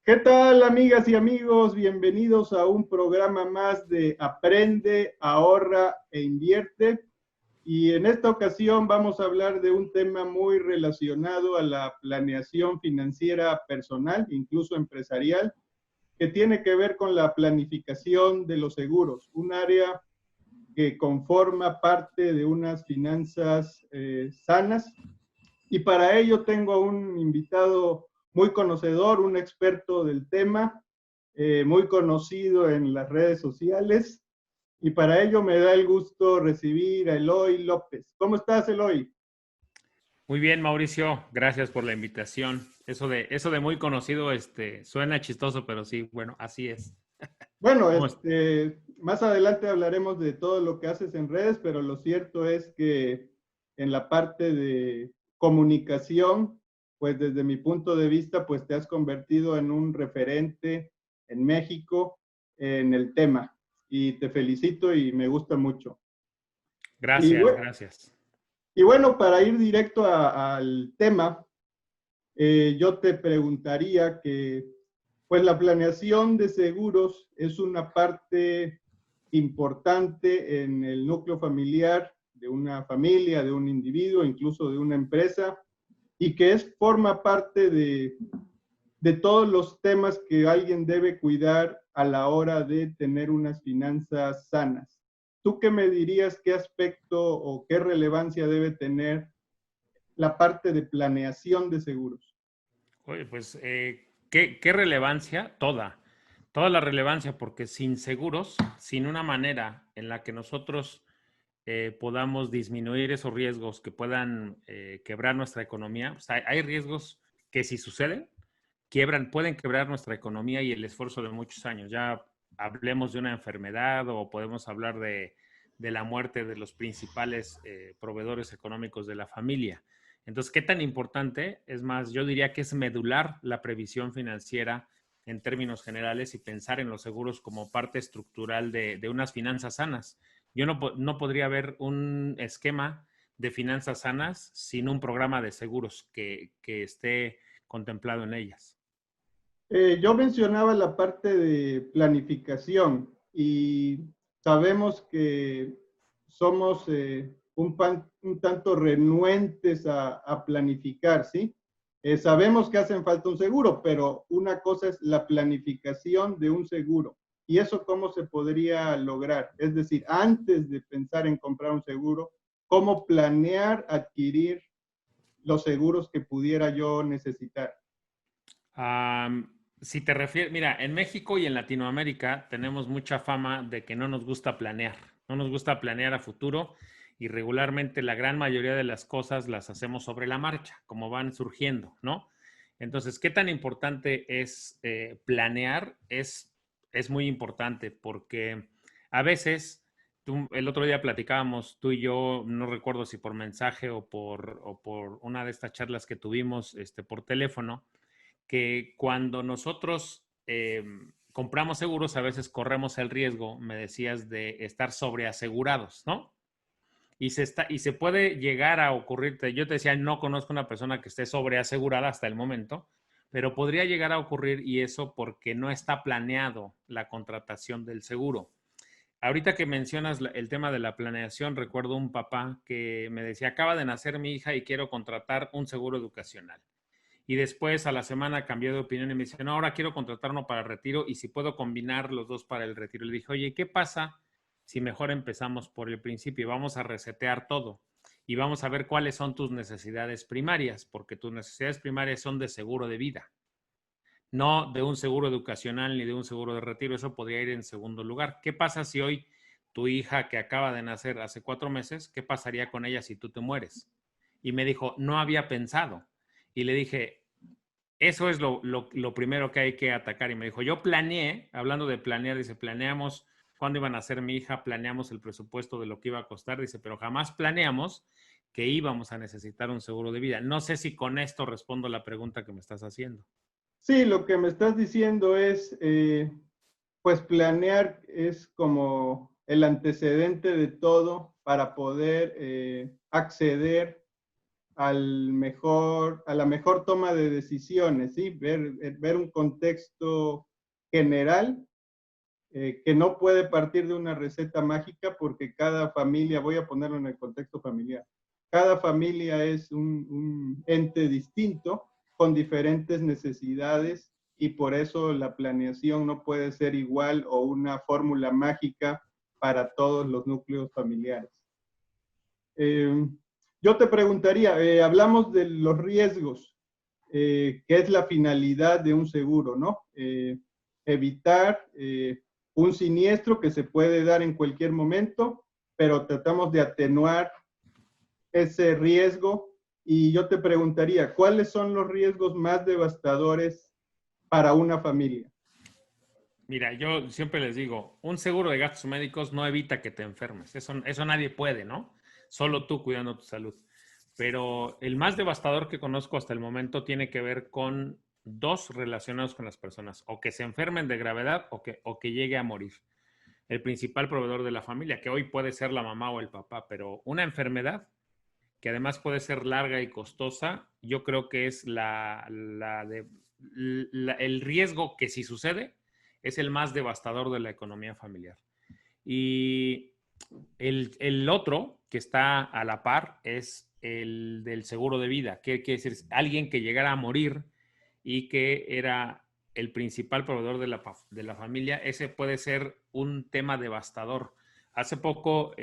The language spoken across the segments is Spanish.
¿Qué tal, amigas y amigos? Bienvenidos a un programa más de Aprende, Ahorra e Invierte. Y en esta ocasión vamos a hablar de un tema muy relacionado a la planeación financiera personal, incluso empresarial, que tiene que ver con la planificación de los seguros, un área que conforma parte de unas finanzas sanas. Y para ello tengo a un invitado muy conocedor, un experto del tema, muy conocido en las redes sociales. Y para ello me da el gusto recibir a Eloy López. ¿Cómo estás, Eloy? Muy bien, Mauricio, gracias por la invitación. Eso de muy conocido, suena chistoso, pero sí, bueno, así es. Bueno, ¿Cómo es? más adelante hablaremos de todo lo que haces en redes, pero lo cierto es que en la parte de comunicación, pues desde mi punto de vista, pues te has convertido en un referente en México en el tema. Y te felicito y me gusta mucho. Y, Gracias, bue- gracias. y bueno, para ir directo al tema, yo te preguntaría que, pues la planeación de seguros es una parte importante en el núcleo familiar de una familia, de un individuo, incluso de una empresa, y que forma parte de todos los temas que alguien debe cuidar a la hora de tener unas finanzas sanas. ¿Tú qué me dirías qué aspecto o qué relevancia debe tener la parte de planeación de seguros? Oye, pues, ¿qué relevancia? Toda la relevancia, porque sin seguros, sin una manera en la que nosotros podamos disminuir esos riesgos que puedan quebrar nuestra economía, o sea, hay riesgos que si suceden, pueden quebrar nuestra economía y el esfuerzo de muchos años. Ya hablemos de una enfermedad o podemos hablar de la muerte de los principales proveedores económicos de la familia. Entonces, ¿qué tan importante? Es más, yo diría que es medular la previsión financiera en términos generales y pensar en los seguros como parte estructural de unas finanzas sanas. Yo no podría haber un esquema de finanzas sanas sin un programa de seguros que esté contemplado en ellas. Yo mencionaba la parte de planificación y sabemos que somos un tanto renuentes a planificar, ¿sí? Sabemos que hacen falta un seguro, pero una cosa es la planificación de un seguro. ¿Y eso cómo se podría lograr? Es decir, antes de pensar en comprar un seguro, ¿cómo planear adquirir los seguros que pudiera yo necesitar? Si te refieres, mira, en México y en Latinoamérica tenemos mucha fama de que no nos gusta planear, no nos gusta planear a futuro y regularmente la gran mayoría de las cosas las hacemos sobre la marcha, como van surgiendo, ¿no? Entonces, ¿qué tan importante es planear? Es muy importante porque a veces, el otro día platicábamos tú y yo, no recuerdo si por mensaje o por una de estas charlas que tuvimos por teléfono, que cuando nosotros compramos seguros, a veces corremos el riesgo, me decías, de estar sobreasegurados, ¿no? Y se puede llegar a ocurrirte, yo te decía, no conozco una persona que esté sobreasegurada hasta el momento, pero podría llegar a ocurrir y eso porque no está planeado la contratación del seguro. Ahorita que mencionas el tema de la planeación, recuerdo un papá que me decía, acaba de nacer mi hija y quiero contratar un seguro educacional. Y después a la semana cambié de opinión y me dice, no, ahora quiero contratar uno para el retiro y si puedo combinar los dos para el retiro. Le dije, oye, ¿qué pasa si mejor empezamos por el principio y vamos a resetear todo? Y vamos a ver cuáles son tus necesidades primarias, porque tus necesidades primarias son de seguro de vida, no de un seguro educacional ni de un seguro de retiro. Eso podría ir en segundo lugar. ¿Qué pasa si hoy tu hija que acaba de nacer hace 4 meses, qué pasaría con ella si tú te mueres? Y me dijo, no había pensado. Y le dije, eso es lo primero que hay que atacar. Y me dijo, yo planeé, hablando de planear, dice, planeamos cuándo iban a ser mi hija, planeamos el presupuesto de lo que iba a costar, dice, pero jamás planeamos que íbamos a necesitar un seguro de vida. No sé si con esto respondo la pregunta que me estás haciendo. Sí, lo que me estás diciendo es, pues planear es como el antecedente de todo para poder acceder a la mejor toma de decisiones, ¿sí? Ver un contexto general que no puede partir de una receta mágica porque cada familia, voy a ponerlo en el contexto familiar, cada familia es un ente distinto con diferentes necesidades y por eso la planeación no puede ser igual o una fórmula mágica para todos los núcleos familiares. Yo te preguntaría, hablamos de los riesgos, que es la finalidad de un seguro, ¿no? Evitar un siniestro que se puede dar en cualquier momento, pero tratamos de atenuar ese riesgo. Y yo te preguntaría, ¿cuáles son los riesgos más devastadores para una familia? Mira, yo siempre les digo, un seguro de gastos médicos no evita que te enfermes. Eso nadie puede, ¿no? Solo tú cuidando tu salud. Pero el más devastador que conozco hasta el momento tiene que ver con dos relacionados con las personas, o que se enfermen de gravedad o que llegue a morir. El principal proveedor de la familia, que hoy puede ser la mamá o el papá, pero una enfermedad que además puede ser larga y costosa, yo creo que es el riesgo que si sucede es el más devastador de la economía familiar. Y el otro que está a la par es el del seguro de vida, que quiere decir alguien que llegara a morir y que era el principal proveedor de la familia. Ese puede ser un tema devastador. Hace poco,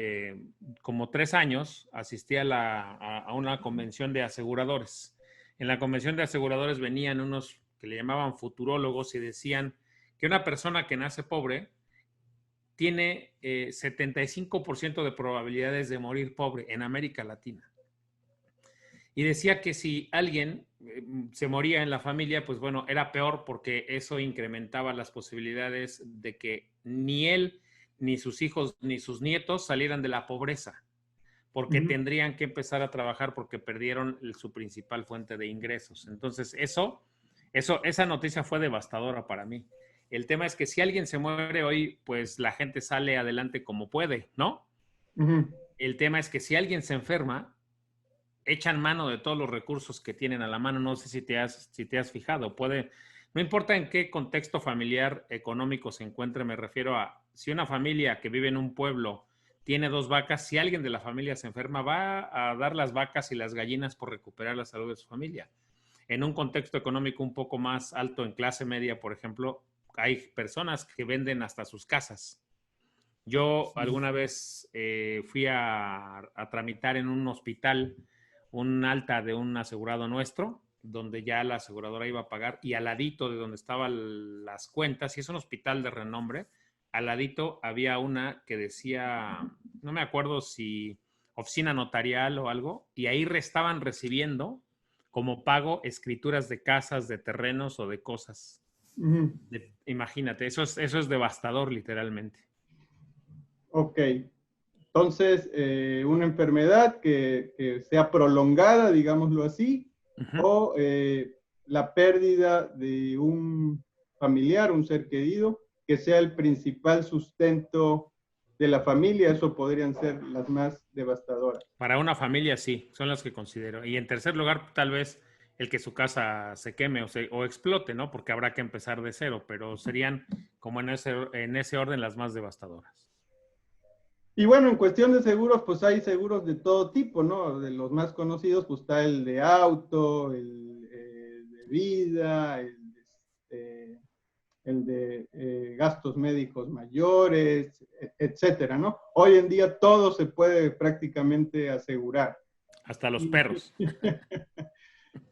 como 3 años, asistí a una convención de aseguradores. En la convención de aseguradores venían unos que le llamaban futurólogos y decían que una persona que nace pobre tiene 75% de probabilidades de morir pobre en América Latina. Y decía que si alguien se moría en la familia, pues bueno, era peor porque eso incrementaba las posibilidades de que ni él, ni sus hijos, ni sus nietos salieran de la pobreza, porque tendrían que empezar a trabajar porque perdieron su principal fuente de ingresos. Entonces, esa noticia fue devastadora para mí. El tema es que si alguien se muere hoy, pues la gente sale adelante como puede, ¿no? El tema es que si alguien se enferma, echan mano de todos los recursos que tienen a la mano. No sé si te has fijado. No importa en qué contexto familiar económico se encuentre, me refiero a si una familia que vive en un pueblo tiene 2 vacas, si alguien de la familia se enferma, va a dar las vacas y las gallinas por recuperar la salud de su familia. En un contexto económico un poco más alto, en clase media, por ejemplo, hay personas que venden hasta sus casas. Yo alguna vez fui a tramitar en un hospital un alta de un asegurado nuestro, donde ya la aseguradora iba a pagar, y al ladito de donde estaban las cuentas, y es un hospital de renombre, al ladito había una que decía, no me acuerdo si oficina notarial o algo, y ahí estaban recibiendo como pago escrituras de casas, de terrenos o de cosas. Imagínate, eso es devastador literalmente. Ok. Entonces, una enfermedad que sea prolongada, digámoslo así, o la pérdida de un familiar, un ser querido, que sea el principal sustento de la familia, eso podrían ser las más devastadoras. Para una familia sí, son las que considero. Y en tercer lugar, tal vez el que su casa se queme o explote, ¿no? Porque habrá que empezar de cero, pero serían como en ese orden las más devastadoras. Y bueno, en cuestión de seguros, pues hay seguros de todo tipo, ¿no? De los más conocidos, pues está el de auto, el de vida, el de gastos médicos mayores, etcétera, ¿no? Hoy en día todo se puede prácticamente asegurar. Hasta los perros.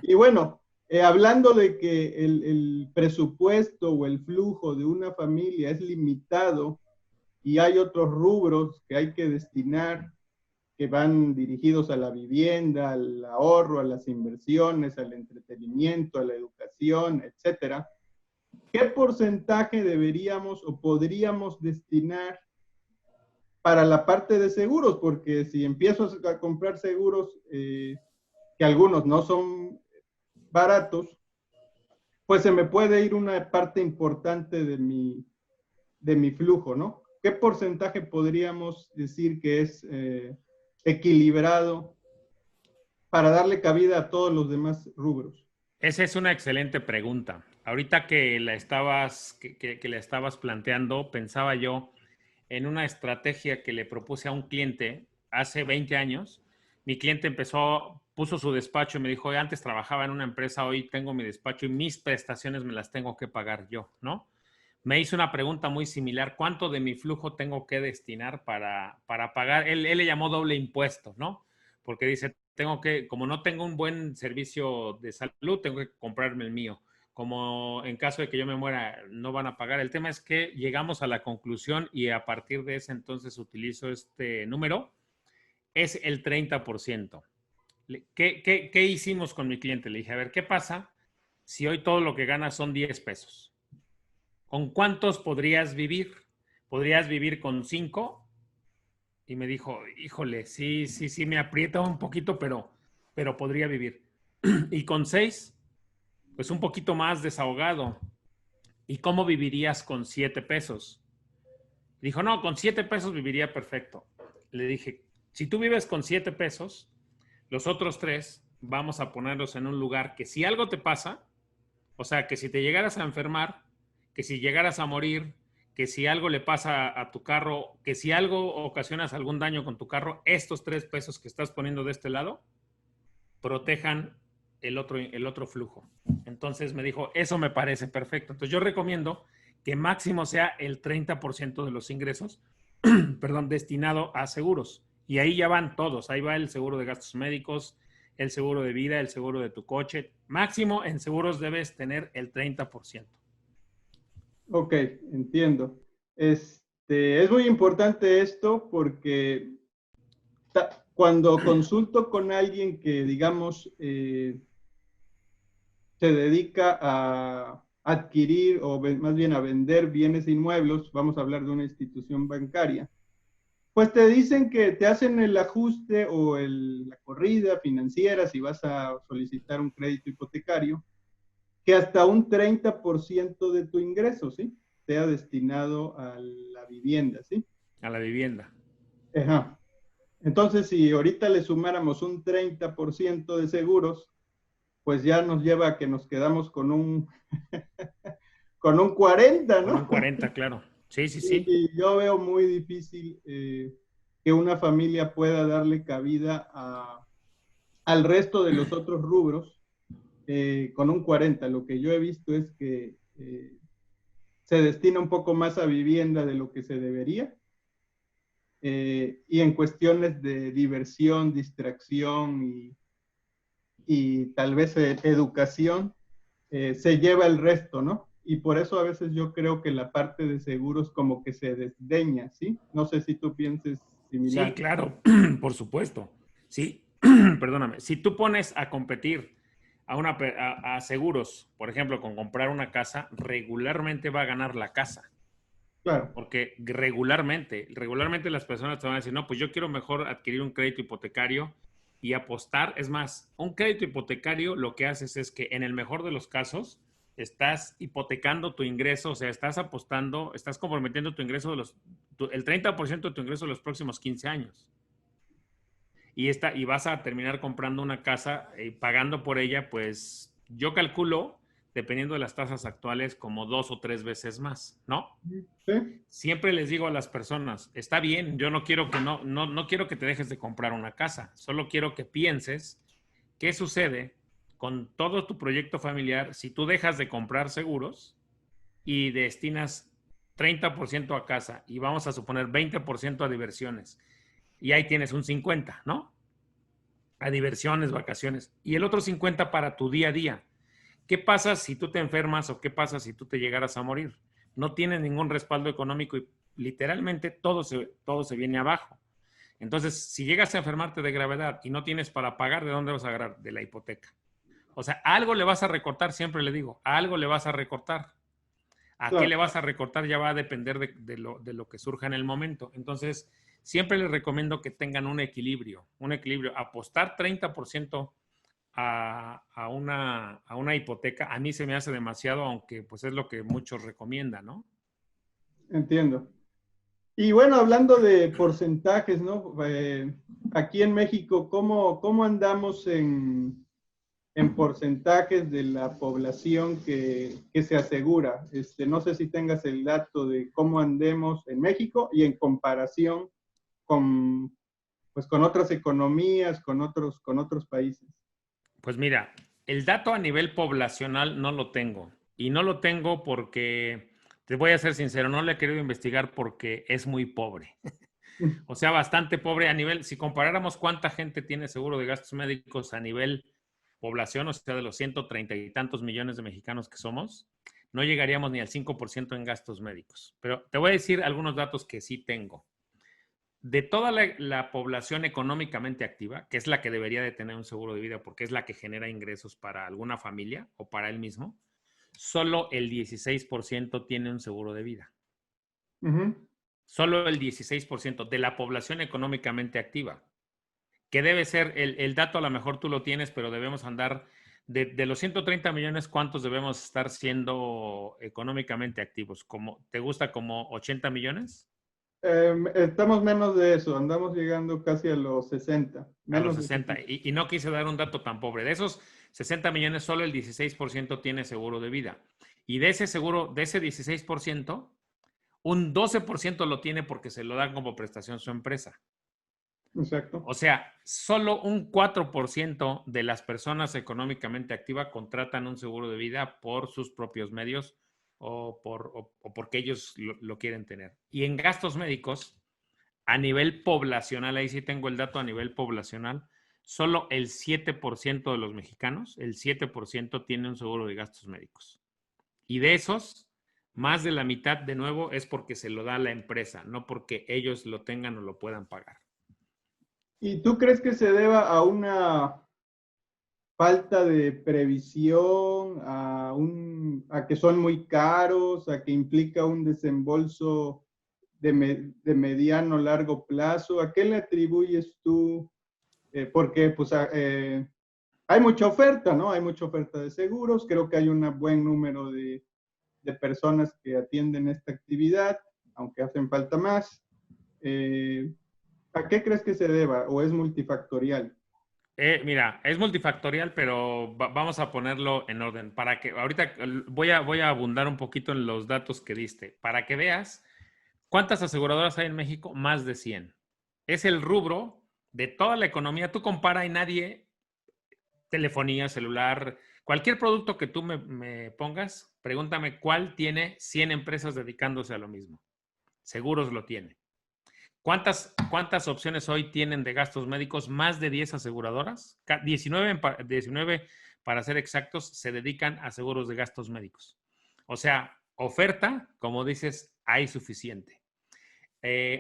Y bueno, hablando de que el presupuesto o el flujo de una familia es limitado y hay otros rubros que hay que destinar que van dirigidos a la vivienda, al ahorro, a las inversiones, al entretenimiento, a la educación, etcétera. ¿Qué porcentaje deberíamos o podríamos destinar para la parte de seguros? Porque si empiezo a comprar seguros, que algunos no son baratos, pues se me puede ir una parte importante de mi flujo, ¿no? ¿Qué porcentaje podríamos decir que es equilibrado para darle cabida a todos los demás rubros? Esa es una excelente pregunta. Ahorita que la estabas planteando, pensaba yo en una estrategia que le propuse a un cliente hace 20 años. Mi cliente puso su despacho y me dijo, antes trabajaba en una empresa, hoy tengo mi despacho y mis prestaciones me las tengo que pagar yo, ¿no? Me hizo una pregunta muy similar, ¿cuánto de mi flujo tengo que destinar para pagar? Él le llamó doble impuesto, ¿no? Porque dice, como no tengo un buen servicio de salud, tengo que comprarme el mío. Como en caso de que yo me muera, no van a pagar. El tema es que llegamos a la conclusión y a partir de ese entonces utilizo este número, es el 30%. ¿Qué hicimos con mi cliente? Le dije, a ver, ¿qué pasa si hoy todo lo que ganas son 10 pesos? ¿Con cuántos podrías vivir? ¿Podrías vivir con 5? Y me dijo, híjole, sí, me aprieta un poquito, pero podría vivir. Y con 6, pues un poquito más desahogado. ¿Y cómo vivirías con 7 pesos? Dijo, no, con 7 pesos viviría perfecto. Le dije, si tú vives con 7 pesos, los otros 3 vamos a ponerlos en un lugar que si algo te pasa, o sea, que si te llegaras a enfermar, que si llegaras a morir, que si algo le pasa a tu carro, que si algo ocasionas algún daño con tu carro, estos 3 pesos que estás poniendo de este lado protejan el otro flujo. Entonces me dijo, eso me parece perfecto. Entonces yo recomiendo que máximo sea el 30% de los ingresos, perdón, destinado a seguros. Y ahí ya van todos. Ahí va el seguro de gastos médicos, el seguro de vida, el seguro de tu coche. Máximo en seguros debes tener el 30%. Ok, entiendo. Es muy importante esto porque cuando consulto con alguien que, digamos, se dedica a adquirir o más bien a vender bienes inmuebles, vamos a hablar de una institución bancaria, pues te dicen que te hacen el ajuste o la corrida financiera si vas a solicitar un crédito hipotecario, que hasta un 30% de tu ingreso, ¿sí? Sea destinado a la vivienda, ¿sí? A la vivienda. Ajá. Entonces, si ahorita le sumáramos un 30% de seguros, pues ya nos lleva a que nos quedamos con un, con un 40, Con un ¿no? 40, claro. Sí. Y yo veo muy difícil que una familia pueda darle cabida al resto de los otros rubros con un 40. Lo que yo he visto es que se destina un poco más a vivienda de lo que se debería. Y en cuestiones de diversión, distracción y tal vez educación, se lleva el resto, ¿no? Y por eso a veces yo creo que la parte de seguros como que se desdeña, ¿sí? No sé si tú pienses Sí, similar. claro, por supuesto. Sí, perdóname. Si tú pones a competir a seguros, por ejemplo, con comprar una casa, regularmente va a ganar la casa. Claro, Porque regularmente las personas te van a decir, no, pues yo quiero mejor adquirir un crédito hipotecario y apostar. Es más, un crédito hipotecario lo que haces es que en el mejor de los casos estás hipotecando tu ingreso, o sea, estás apostando, estás comprometiendo tu ingreso el 30% de tu ingreso de los próximos 15 años. Y vas a terminar comprando una casa y pagando por ella, pues yo calculo, dependiendo de las tasas actuales, como 2 o 3 veces más, ¿no? sí, Siempre les digo a las personas, está bien, yo no quiero que no quiero que te dejes de comprar una casa, solo quiero que pienses qué sucede con todo tu proyecto familiar si tú dejas de comprar seguros y destinas 30% a casa y vamos a suponer 20% a diversiones y ahí tienes un 50, ¿no? A diversiones, vacaciones y el otro 50 para tu día a día. ¿Qué pasa si tú te enfermas o qué pasa si tú te llegaras a morir? No tienes ningún respaldo económico y literalmente todo se viene abajo. Entonces, si llegas a enfermarte de gravedad y no tienes para pagar, ¿de dónde vas a agarrar? De la hipoteca. O sea, algo le vas a recortar, siempre le digo, algo le vas a recortar. ¿A qué le claro. vas a recortar? Ya va a depender de lo que surja en el momento. Entonces, siempre les recomiendo que tengan un equilibrio. Apostar 30% a una hipoteca, a mí se me hace demasiado, aunque pues es lo que muchos recomiendan, ¿no? Entiendo. Y bueno, hablando de porcentajes, ¿no? Aquí en México, ¿cómo andamos en porcentajes de la población que se asegura? No sé si tengas el dato de cómo andemos en México y en comparación con, pues, con otras economías, con otros países. Pues mira, el dato a nivel poblacional no lo tengo. Y no lo tengo porque, te voy a ser sincero, no lo he querido investigar porque es muy pobre. O sea, bastante pobre a nivel, si comparáramos cuánta gente tiene seguro de gastos médicos a nivel población, o sea, de los 130 y tantos millones de mexicanos que somos, no llegaríamos ni al 5% en gastos médicos. Pero te voy a decir algunos datos que sí tengo. De toda la población económicamente activa, que es la que debería de tener un seguro de vida porque es la que genera ingresos para alguna familia o para él mismo, solo el 16% tiene un seguro de vida. Ujú. Solo el 16% de la población económicamente activa, que debe ser, el dato a lo mejor tú lo tienes, pero debemos andar, de los 130 millones, ¿cuántos debemos estar siendo económicamente activos? ¿Te gusta como 80 millones? Estamos menos de eso, andamos llegando casi a los 60, A los menos de 60. 60. Y no quise dar un dato tan pobre. De esos 60 millones, solo el 16% tiene seguro de vida. Y de ese seguro, de ese 16%, un 12% lo tiene porque se lo dan como prestación su empresa. Exacto. O sea, solo un 4% de las personas económicamente activas contratan un seguro de vida por sus propios medios o porque ellos lo quieren tener. Y en gastos médicos, a nivel poblacional, ahí sí tengo el dato a nivel poblacional, solo el 7% de los mexicanos, el 7% tiene un seguro de gastos médicos. Y de esos, más de la mitad, de nuevo, es porque se lo da a la empresa, no porque ellos lo tengan o lo puedan pagar. ¿Y tú crees que se deba a una falta de previsión, a que son muy caros, a que implica un desembolso de mediano largo plazo? ¿A qué le atribuyes tú? Porque pues, hay mucha oferta, ¿no? Hay mucha oferta de seguros. Creo que hay un buen número de personas que atienden esta actividad, aunque hacen falta más. Eh, ¿A qué crees que se deba? ¿O es multifactorial? Mira, es multifactorial, pero vamos a ponerlo en orden. Para que ahorita voy a abundar un poquito en los datos que diste, para que veas cuántas aseguradoras hay en México, más de 100. Es el rubro de toda la economía. Tú compara y nadie, telefonía, celular, cualquier producto que tú me pongas, pregúntame cuál tiene 100 empresas dedicándose a lo mismo. Seguros lo tiene. ¿Cuántas opciones hoy tienen de gastos médicos? Más de 10 aseguradoras. 19 para ser exactos, se dedican a seguros de gastos médicos. O sea, oferta, como dices, hay suficiente.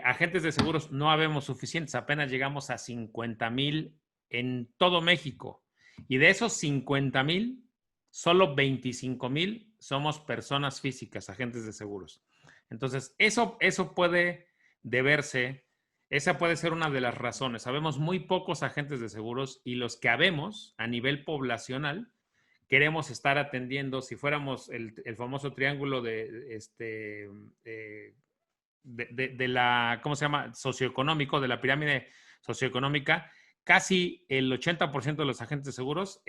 Agentes de seguros no habemos suficientes, apenas llegamos a 50,000 en todo México. Y de esos 50,000, solo 25,000 somos personas físicas, agentes de seguros. Entonces, eso puede deberse, esa puede ser una de las razones. Sabemos muy pocos agentes de seguros y los que habemos a nivel poblacional queremos estar atendiendo, si fuéramos el famoso triángulo de la, ¿cómo se llama? Socioeconómico, de la pirámide socioeconómica, casi el 80% de los agentes de seguros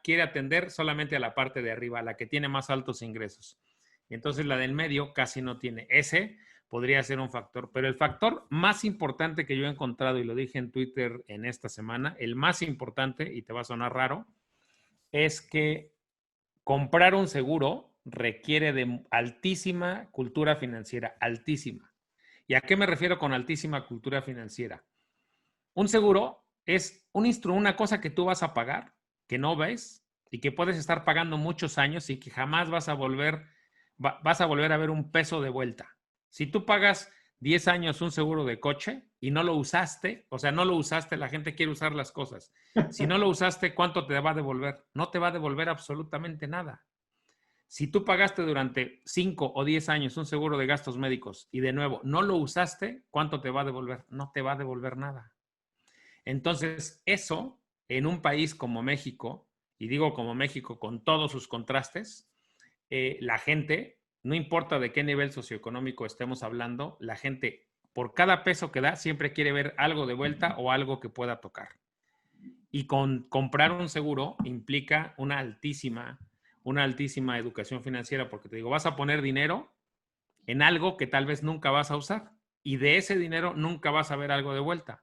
quiere atender solamente a la parte de arriba, a la que tiene más altos ingresos. Y entonces la del medio casi no tiene. Ese podría ser un factor. Pero el factor más importante que yo he encontrado, y lo dije en Twitter en esta semana, el más importante, y te va a sonar raro, es que comprar un seguro requiere de altísima cultura financiera, altísima. ¿Y a qué me refiero con altísima cultura financiera? Un seguro es una cosa que tú vas a pagar, que no ves y que puedes estar pagando muchos años y que jamás vas a volver a ver un peso de vuelta. Si tú pagas 10 años un seguro de coche y no lo usaste, o sea, no lo usaste, la gente quiere usar las cosas. Si no lo usaste, ¿cuánto te va a devolver? No te va a devolver absolutamente nada. Si tú pagaste durante 5 o 10 años un seguro de gastos médicos y de nuevo no lo usaste, ¿cuánto te va a devolver? No te va a devolver nada. Entonces, eso en un país como México, y digo como México con todos sus contrastes, la gente, no importa de qué nivel socioeconómico estemos hablando, la gente por cada peso que da, siempre quiere ver algo de vuelta o algo que pueda tocar. Y comprar un seguro implica una altísima educación financiera, porque te digo, vas a poner dinero en algo que tal vez nunca vas a usar y de ese dinero nunca vas a ver algo de vuelta.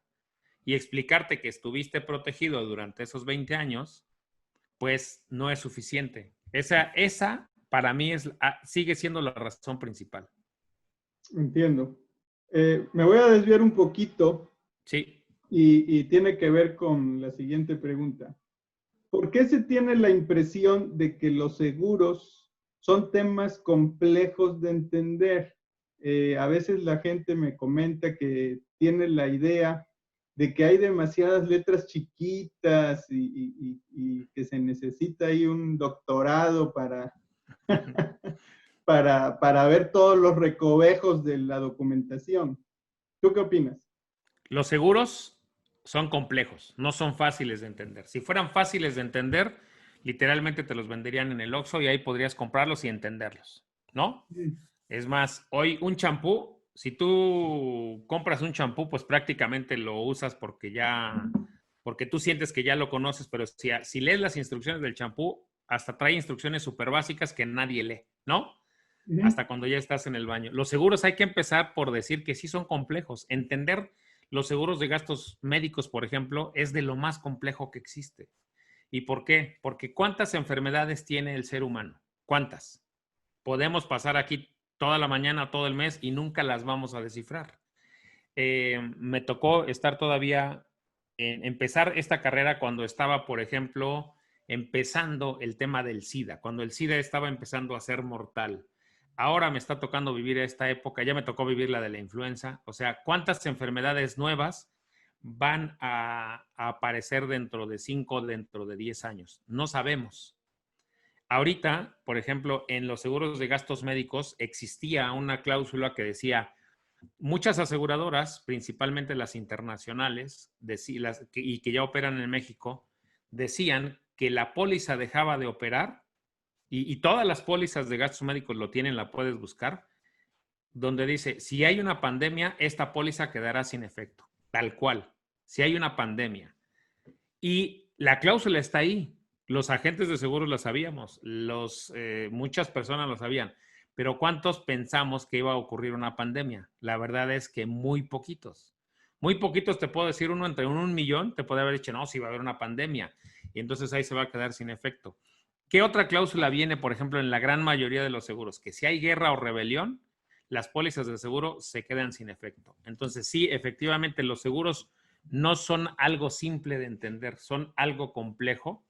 Y explicarte que estuviste protegido durante esos 20 años, pues no es suficiente. Esa para mí sigue siendo la razón principal. Entiendo. Me voy a desviar un poquito. Sí. Y tiene que ver con la siguiente pregunta. ¿Por qué se tiene la impresión de que los seguros son temas complejos de entender? A veces la gente me comenta que tiene la idea de que hay demasiadas letras chiquitas y que se necesita ahí un doctorado para ver todos los recovejos de la documentación. ¿Tú qué opinas? Los seguros son complejos, no son fáciles de entender. Si fueran fáciles de entender, literalmente te los venderían en el Oxxo y ahí podrías comprarlos y entenderlos, ¿no? Es más, hoy un champú, si tú compras un champú, pues prácticamente lo usas porque tú sientes que ya lo conoces, pero si lees las instrucciones del champú, hasta trae instrucciones súper básicas que nadie lee, ¿no? Hasta cuando ya estás en el baño. Los seguros hay que empezar por decir que sí son complejos. Entender los seguros de gastos médicos, por ejemplo, es de lo más complejo que existe. ¿Y por qué? Porque ¿cuántas enfermedades tiene el ser humano? ¿Cuántas? Podemos pasar aquí toda la mañana, todo el mes y nunca las vamos a descifrar. Me tocó estar todavía, empezar esta carrera cuando estaba, por ejemplo, empezando el tema del SIDA, cuando el SIDA estaba empezando a ser mortal. Ahora me está tocando vivir esta época, ya me tocó vivir la de la influenza. O sea, ¿cuántas enfermedades nuevas van a aparecer dentro de 5, dentro de 10 años? No sabemos. Ahorita, por ejemplo, en los seguros de gastos médicos existía una cláusula que decía, muchas aseguradoras, principalmente las internacionales, y que ya operan en México, decían que la póliza dejaba de operar, y todas las pólizas de gastos médicos lo tienen, la puedes buscar, donde dice, si hay una pandemia, esta póliza quedará sin efecto, tal cual, si hay una pandemia. Y la cláusula está ahí. Los agentes de seguros lo sabíamos, muchas personas lo sabían, pero ¿cuántos pensamos que iba a ocurrir una pandemia? La verdad es que muy poquitos. Muy poquitos, te puedo decir, uno entre 1 millón te puede haber dicho, no, si va a haber una pandemia. Y entonces ahí se va a quedar sin efecto. ¿Qué otra cláusula viene, por ejemplo, en la gran mayoría de los seguros? Que si hay guerra o rebelión, las pólizas de seguro se quedan sin efecto. Entonces, sí, efectivamente, los seguros no son algo simple de entender, son algo complejo,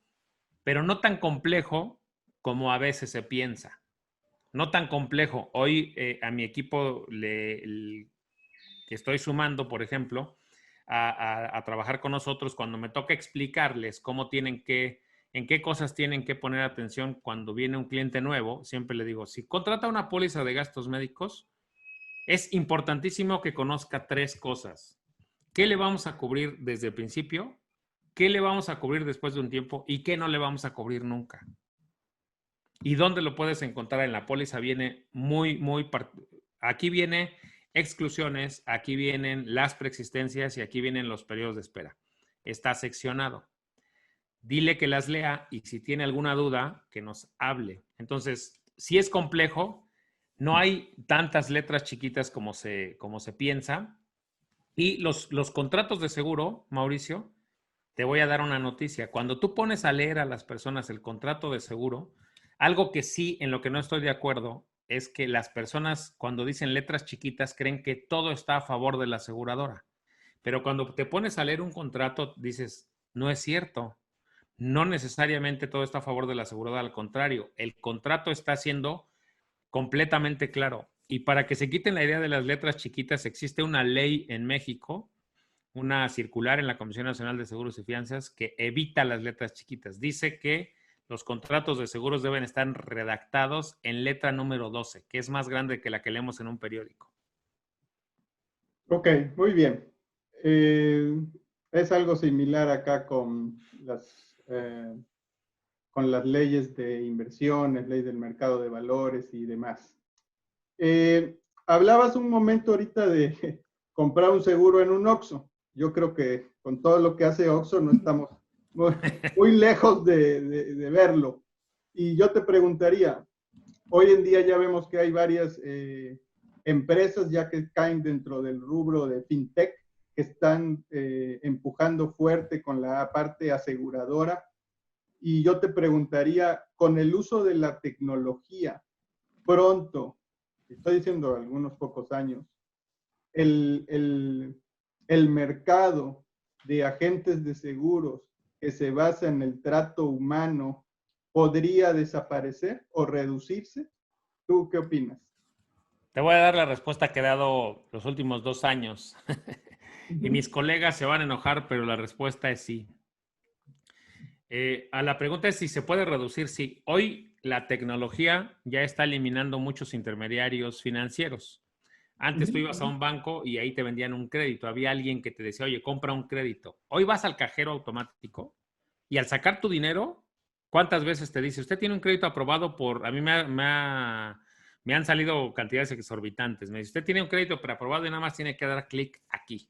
pero no tan complejo como a veces se piensa. No tan complejo. Hoy a mi equipo que estoy sumando, por ejemplo, a trabajar con nosotros, cuando me toca explicarles en qué cosas tienen que poner atención cuando viene un cliente nuevo, siempre le digo, si contrata una póliza de gastos médicos, es importantísimo que conozca 3 cosas. ¿Qué le vamos a cubrir desde el principio? ¿Qué le vamos a cubrir después de un tiempo? ¿Y qué no le vamos a cubrir nunca? ¿Y dónde lo puedes encontrar? En la póliza viene aquí viene exclusiones, aquí vienen las preexistencias y aquí vienen los periodos de espera. Está seccionado. Dile que las lea y si tiene alguna duda, que nos hable. Entonces, si es complejo, no hay tantas letras chiquitas como se piensa. Y los contratos de seguro, Mauricio, te voy a dar una noticia. Cuando tú pones a leer a las personas el contrato de seguro, algo que sí, en lo que no estoy de acuerdo, es que las personas cuando dicen letras chiquitas creen que todo está a favor de la aseguradora. Pero cuando te pones a leer un contrato, dices, no es cierto. No necesariamente todo está a favor de la aseguradora, al contrario, el contrato está siendo completamente claro. Y para que se quiten la idea de las letras chiquitas, existe una ley en México, una circular en la Comisión Nacional de Seguros y Fianzas que evita las letras chiquitas. Dice que los contratos de seguros deben estar redactados en letra número 12, que es más grande que la que leemos en un periódico. Ok, muy bien. Es algo similar acá con las leyes de inversiones, ley del mercado de valores y demás. Hablabas un momento ahorita comprar un seguro en un Oxxo. Yo creo que con todo lo que hace Oxxo no estamos muy lejos de verlo. Y yo te preguntaría, hoy en día ya vemos que hay varias empresas ya que caen dentro del rubro de fintech, que están empujando fuerte con la parte aseguradora. Y yo te preguntaría, con el uso de la tecnología, pronto, estoy diciendo algunos pocos años, el, el, el mercado de agentes de seguros que se basa en el trato humano podría desaparecer o reducirse. ¿Tú qué opinas? Te voy a dar la respuesta que he dado los últimos 2 años. Y mis colegas se van a enojar, pero la respuesta es sí. A la pregunta es si se puede reducir. Sí, hoy la tecnología ya está eliminando muchos intermediarios financieros. Antes tú ibas a un banco y ahí te vendían un crédito. Había alguien que te decía, oye, compra un crédito. Hoy vas al cajero automático y al sacar tu dinero, ¿cuántas veces te dice, usted tiene un crédito aprobado por, a mí me han salido cantidades exorbitantes. Me dice, usted tiene un crédito preaprobado y nada más tiene que dar clic aquí.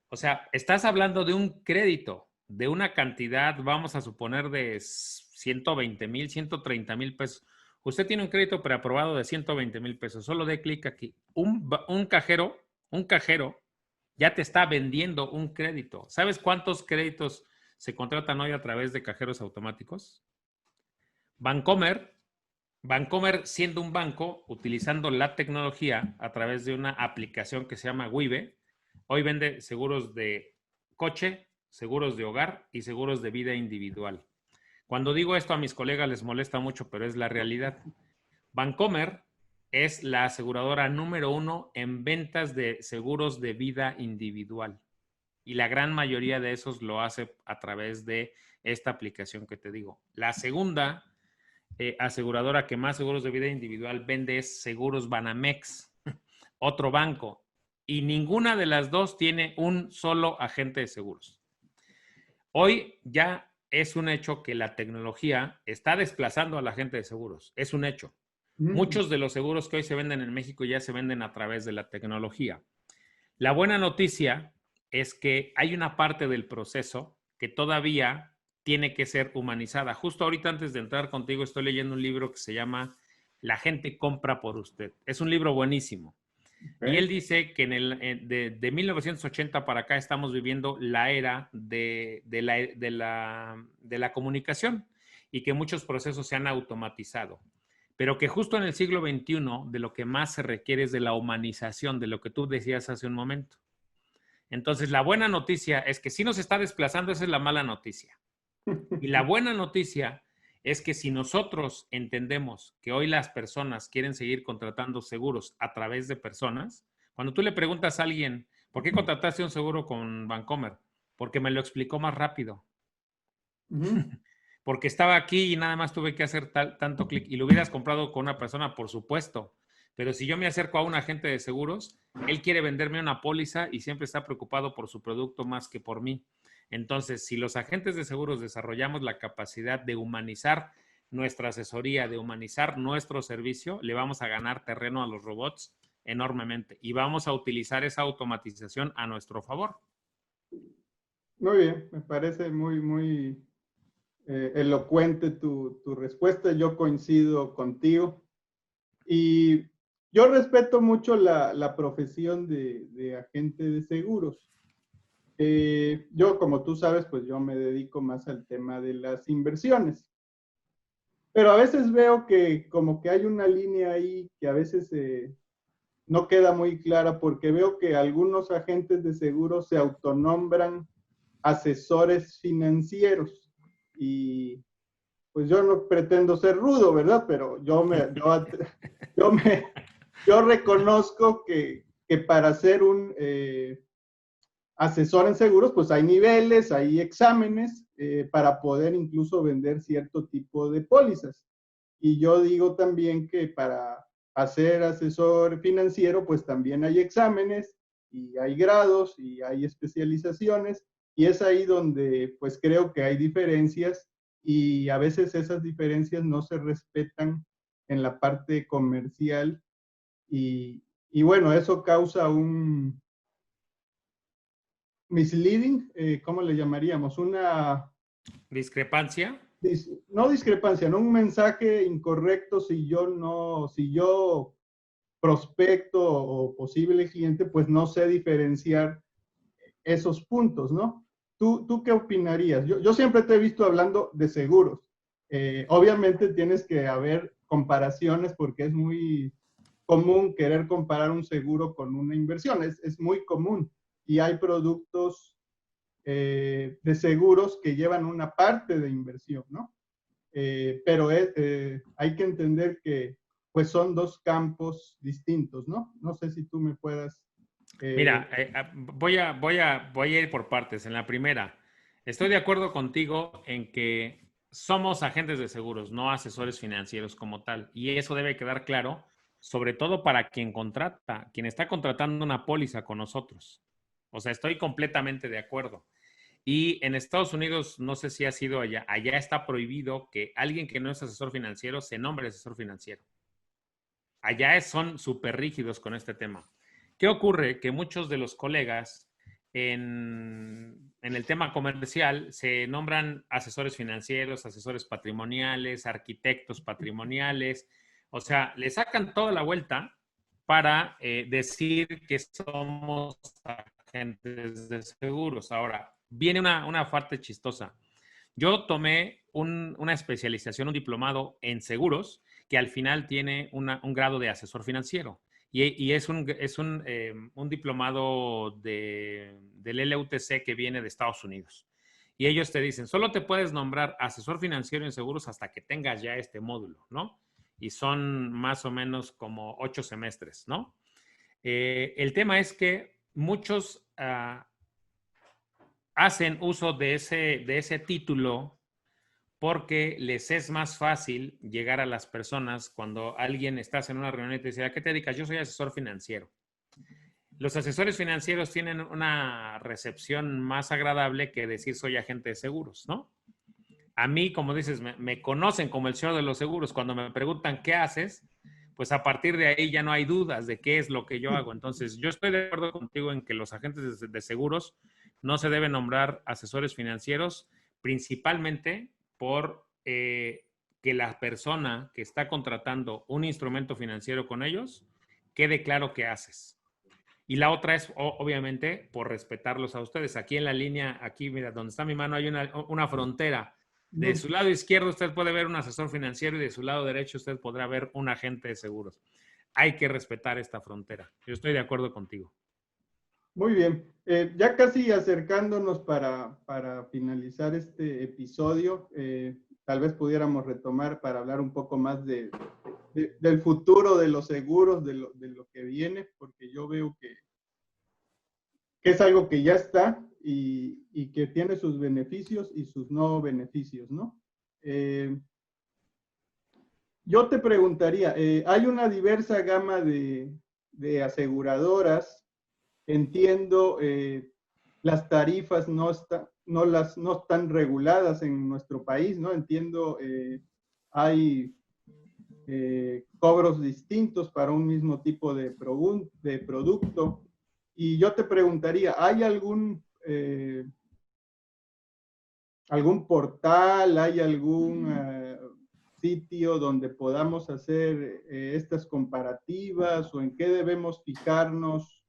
O sea, estás hablando de un crédito, de una cantidad, vamos a suponer, de 120,000, 130,000 pesos. Usted tiene un crédito preaprobado de 120,000 pesos. Solo dé clic aquí. Un cajero ya te está vendiendo un crédito. ¿Sabes cuántos créditos se contratan hoy a través de cajeros automáticos? Bancomer, siendo un banco, utilizando la tecnología a través de una aplicación que se llama Wibe, hoy vende seguros de coche, seguros de hogar y seguros de vida individual. Cuando digo esto a mis colegas les molesta mucho, pero es la realidad. Bancomer es la aseguradora número 1 en ventas de seguros de vida individual. Y la gran mayoría de esos lo hace a través de esta aplicación que te digo. La segunda aseguradora que más seguros de vida individual vende es Seguros Banamex, otro banco. Y ninguna de las dos tiene un solo agente de seguros. Hoy ya es un hecho que la tecnología está desplazando al agente de seguros. Es un hecho. Muchos de los seguros que hoy se venden en México ya se venden a través de la tecnología. La buena noticia es que hay una parte del proceso que todavía tiene que ser humanizada. Justo ahorita antes de entrar contigo estoy leyendo un libro que se llama La gente compra por usted. Es un libro buenísimo. Y él dice que de 1980 para acá estamos viviendo la era de la comunicación y que muchos procesos se han automatizado, pero que justo en el siglo XXI de lo que más se requiere es de la humanización, de lo que tú decías hace un momento. Entonces, la buena noticia es que sí nos está desplazando, esa es la mala noticia. Y la buena noticia es que si nosotros entendemos que hoy las personas quieren seguir contratando seguros a través de personas, cuando tú le preguntas a alguien, ¿por qué contrataste un seguro con Bancomer? Porque me lo explicó más rápido. Porque estaba aquí y nada más tuve que hacer tanto clic. Y lo hubieras comprado con una persona, por supuesto. Pero si yo me acerco a un agente de seguros, él quiere venderme una póliza y siempre está preocupado por su producto más que por mí. Entonces, si los agentes de seguros desarrollamos la capacidad de humanizar nuestra asesoría, de humanizar nuestro servicio, le vamos a ganar terreno a los robots enormemente y vamos a utilizar esa automatización a nuestro favor. Muy bien, me parece muy elocuente tu respuesta. Yo coincido contigo. Y yo respeto mucho la profesión de agente de seguros. Yo, como tú sabes, pues yo me dedico más al tema de las inversiones. Pero a veces veo que como que hay una línea ahí que a veces no queda muy clara porque veo que algunos agentes de seguros se autonombran asesores financieros. Y pues yo no pretendo ser rudo, ¿verdad? Pero yo reconozco que para ser un asesor en seguros, pues hay niveles, hay exámenes para poder incluso vender cierto tipo de pólizas. Y yo digo también que para hacer asesor financiero, pues también hay exámenes y hay grados y hay especializaciones. Y es ahí donde pues creo que hay diferencias y a veces esas diferencias no se respetan en la parte comercial y bueno, eso causa misleading, ¿cómo le llamaríamos? Una... ¿Discrepancia? No discrepancia, no un mensaje incorrecto si yo prospecto o posible cliente, pues no sé diferenciar esos puntos, ¿no? ¿Tú qué opinarías? Yo siempre te he visto hablando de seguros. Obviamente tienes que haber comparaciones porque es muy común querer comparar un seguro con una inversión, es muy común y hay productos de seguros que llevan una parte de inversión, ¿no? Pero hay que entender que pues son dos campos distintos, ¿no? No sé si tú me puedas... Mira, voy a ir por partes. En la primera, estoy de acuerdo contigo en que somos agentes de seguros, no asesores financieros como tal. Y eso debe quedar claro, sobre todo para quien contrata, quien está contratando una póliza con nosotros. O sea, estoy completamente de acuerdo. Y en Estados Unidos, no sé si ha sido allá, allá está prohibido que alguien que no es asesor financiero se nombre asesor financiero. Allá son súper rígidos con este tema. ¿Qué ocurre? Que muchos de los colegas en el tema comercial se nombran asesores financieros, asesores patrimoniales, arquitectos patrimoniales, o sea, le sacan toda la vuelta para decir que somos agentes de seguros. Ahora, viene una parte chistosa. Yo tomé una especialización, un diplomado en seguros, que al final tiene un grado de asesor financiero. Y es un diplomado del LUTC que viene de Estados Unidos. Y ellos te dicen, solo te puedes nombrar asesor financiero en seguros hasta que tengas ya este módulo, ¿no? Y son más o menos como 8 semestres, ¿no? El tema es que muchos hacen uso de ese título porque les es más fácil llegar a las personas cuando alguien estás en una reunión y te dice, ¿a qué te dedicas? Yo soy asesor financiero. Los asesores financieros tienen una recepción más agradable que decir soy agente de seguros, ¿no? A mí, como dices, me conocen como el señor de los seguros. Cuando me preguntan qué haces, pues a partir de ahí ya no hay dudas de qué es lo que yo hago. Entonces, yo estoy de acuerdo contigo en que los agentes de seguros no se deben nombrar asesores financieros, principalmente por que la persona que está contratando un instrumento financiero con ellos quede claro qué haces. Y la otra es, obviamente, por respetarlos a ustedes. Aquí en la línea, aquí, mira, donde está mi mano, hay una frontera. De No, su lado izquierdo usted puede ver un asesor financiero y de su lado derecho usted podrá ver un agente de seguros. Hay que respetar esta frontera. Yo estoy de acuerdo contigo. muy bien. Ya casi acercándonos para finalizar este episodio, tal vez pudiéramos retomar para hablar un poco más del futuro de los seguros, de lo que viene, porque yo veo que es algo que ya está y que tiene sus beneficios y sus no beneficios, ¿no? Yo te preguntaría, hay una diversa gama de aseguradoras. Entiendo, las tarifas no están reguladas en nuestro país, ¿no? Entiendo, hay cobros distintos para un mismo tipo de producto. Y yo te preguntaría, ¿hay algún portal, hay algún sitio donde podamos hacer estas comparativas o en qué debemos fijarnos